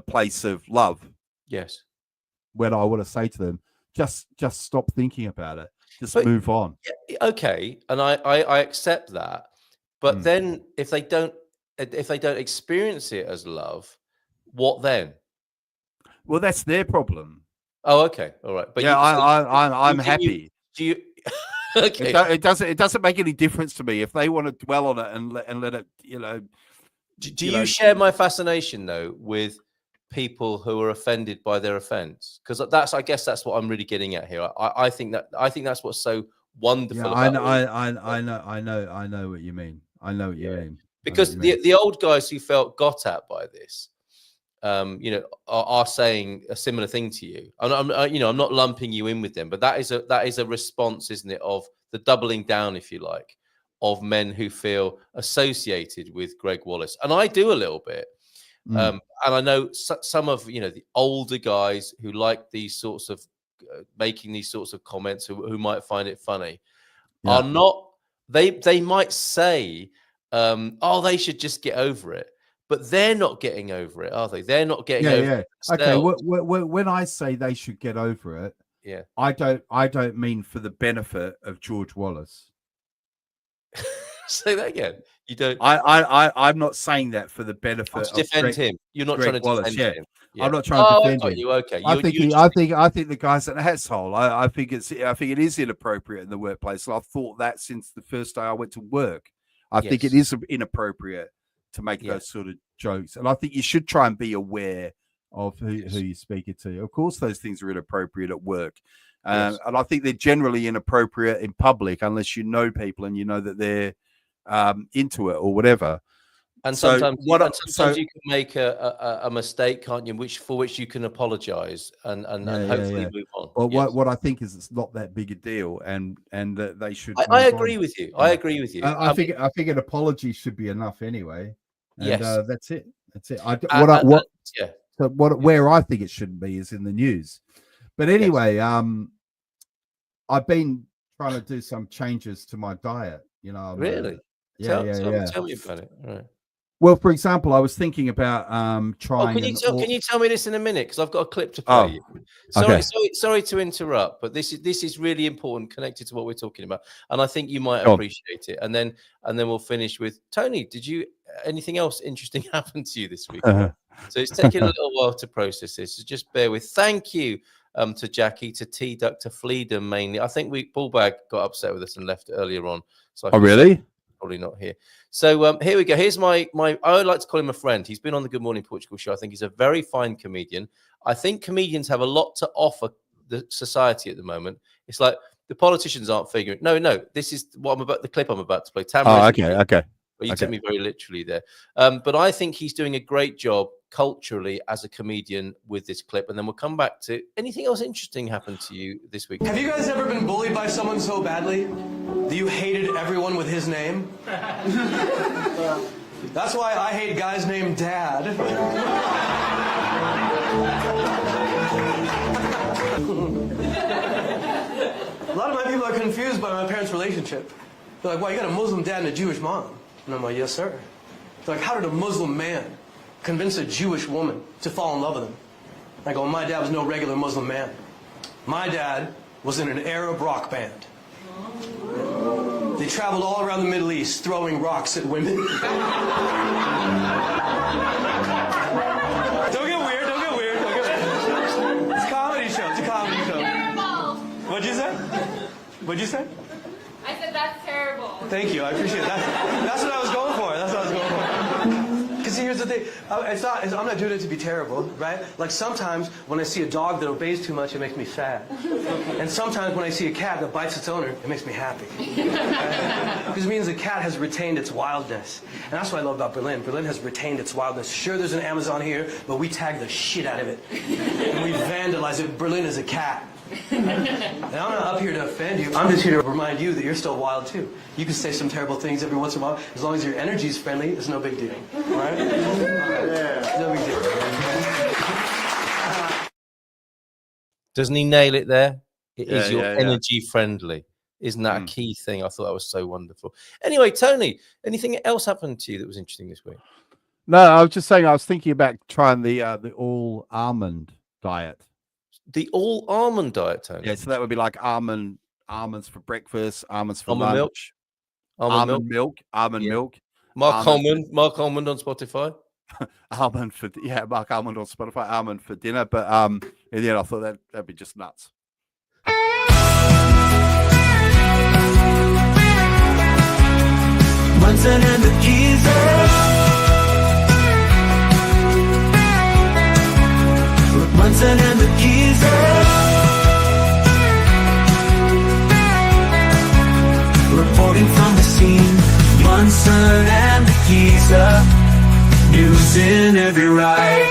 place of love. Yes. When I want to say to them, just stop thinking about it. Just move on. Okay, and I accept that, but then if they don't experience it as love, what then? Well, that's their problem. Oh, okay, all right. But I'm happy. Do you? Okay. It doesn't make any difference to me if they want to dwell on it and let it. Do you share my fascination though with people who are offended by their offense? Because I guess that's what I'm really getting at here. I think that's what's so wonderful. Yeah, I know what you mean. I know what you mean. Because the old guys who felt got at by this, are saying a similar thing to you. I'm not lumping you in with them, but that is a response, isn't it, of the doubling down, if you like, of men who feel associated with Greg Wallace, and I do a little bit. And I know some of the older guys who like these sorts of making these sorts of comments, who might find it funny, are not. They might say, "Oh, they should just get over it," but they're not getting over it, are they? They're not getting over it. Okay. When I say they should get over it, I don't mean for the benefit of George Wallace. Say that again. You don't. I'm not saying that for the benefit to defend him. You're not trying to defend him. Yeah. I'm not trying to defend him. You okay? I think the guy's an asshole. I think it is inappropriate in the workplace. And I've thought that since the first day I went to work. I think it is inappropriate to make those sort of jokes, and I think you should try and be aware of who you're speaking to. Of course, those things are inappropriate at work. And I think they're generally inappropriate in public unless you know people and you know that they're into it or whatever. And sometimes, you can make a mistake, can't you? For which you can apologize and hopefully move on. Well, what I think is it's not that big a deal, and that they should. I agree with you. I agree with you. I think an apology should be enough anyway. And, that's it. That's it. Where I think it shouldn't be is in the news. But anyway, I've been trying to do some changes to my diet. Really? Tell me about it. All right. Well, for example, I was thinking about trying. Can you tell me this in a minute? Because I've got a clip to play you. Sorry to interrupt, but this is really important, connected to what we're talking about, and I think you might appreciate it. And then we'll finish with Tony. Did anything else interesting happen to you this week? So it's taken a little while to process this. So just bear with. Thank you to Jackie, to T Duck, to Fleedom mainly. I think Bullbag got upset with us and left earlier on. So really? Probably not here. So here we go. Here's my I would like to call him a friend. He's been on the Good Morning Portugal show. I think he's a very fine comedian. I think comedians have a lot to offer the society at the moment. It's like the politicians aren't figuring. No. This is the clip I'm about to play. Okay. Well, you took me very literally there. But I think he's doing a great job culturally as a comedian with this clip, and then we'll come back to anything else interesting happened to you this week. Have you guys ever been bullied by someone so badly that you hated everyone with his name? That's why I hate guys named Dad. A lot of my people are confused by my parents' relationship. They're like, well, you got a Muslim dad and a Jewish mom. And I'm like, yes, sir. They're like, how did a Muslim man convince a Jewish woman to fall in love with him? I go, my dad was no regular Muslim man. My dad was in an Arab rock band. They traveled all around the Middle East throwing rocks at women. Don't get weird, don't get weird, don't get weird. It's a comedy show, it's a comedy show. Terrible. What'd you say? What'd you say? I said that's terrible. Thank you, I appreciate that. That's what I was going for, that's what I was going for. Because here's the thing, I'm not doing it to be terrible, right? Like sometimes when I see a dog that obeys too much, it makes me sad. And sometimes when I see a cat that bites its owner, it makes me happy. Because it means the cat has retained its wildness. And that's what I love about Berlin. Berlin has retained its wildness. Sure, there's an Amazon here, but we tag the shit out of it. And we vandalize it. Berlin is a cat. And I'm not up here to offend you. I'm just here to remind you that you're still wild too. You can say some terrible things every once in a while. As long as your energy's friendly, it's no big deal. All right? No big deal. Doesn't he nail it there? It is your yeah. energy friendly. Isn't that a key thing? I thought that was so wonderful. Anyway, Tony, anything else happened to you that was interesting this week? No, I was just saying I was thinking about trying the all almond diet. The all almond diet, Tony. Yeah, so that would be like almonds for breakfast, almonds for Almond lunch, milk. almond milk. Mark Almond on Spotify. Mark Almond on Spotify, almond for dinner. But in the end, I thought that'd be just nuts. Munson and the Geeza. Munson and the Geeza. Reporting from the scene. Munson and the Geeza. News in every ride.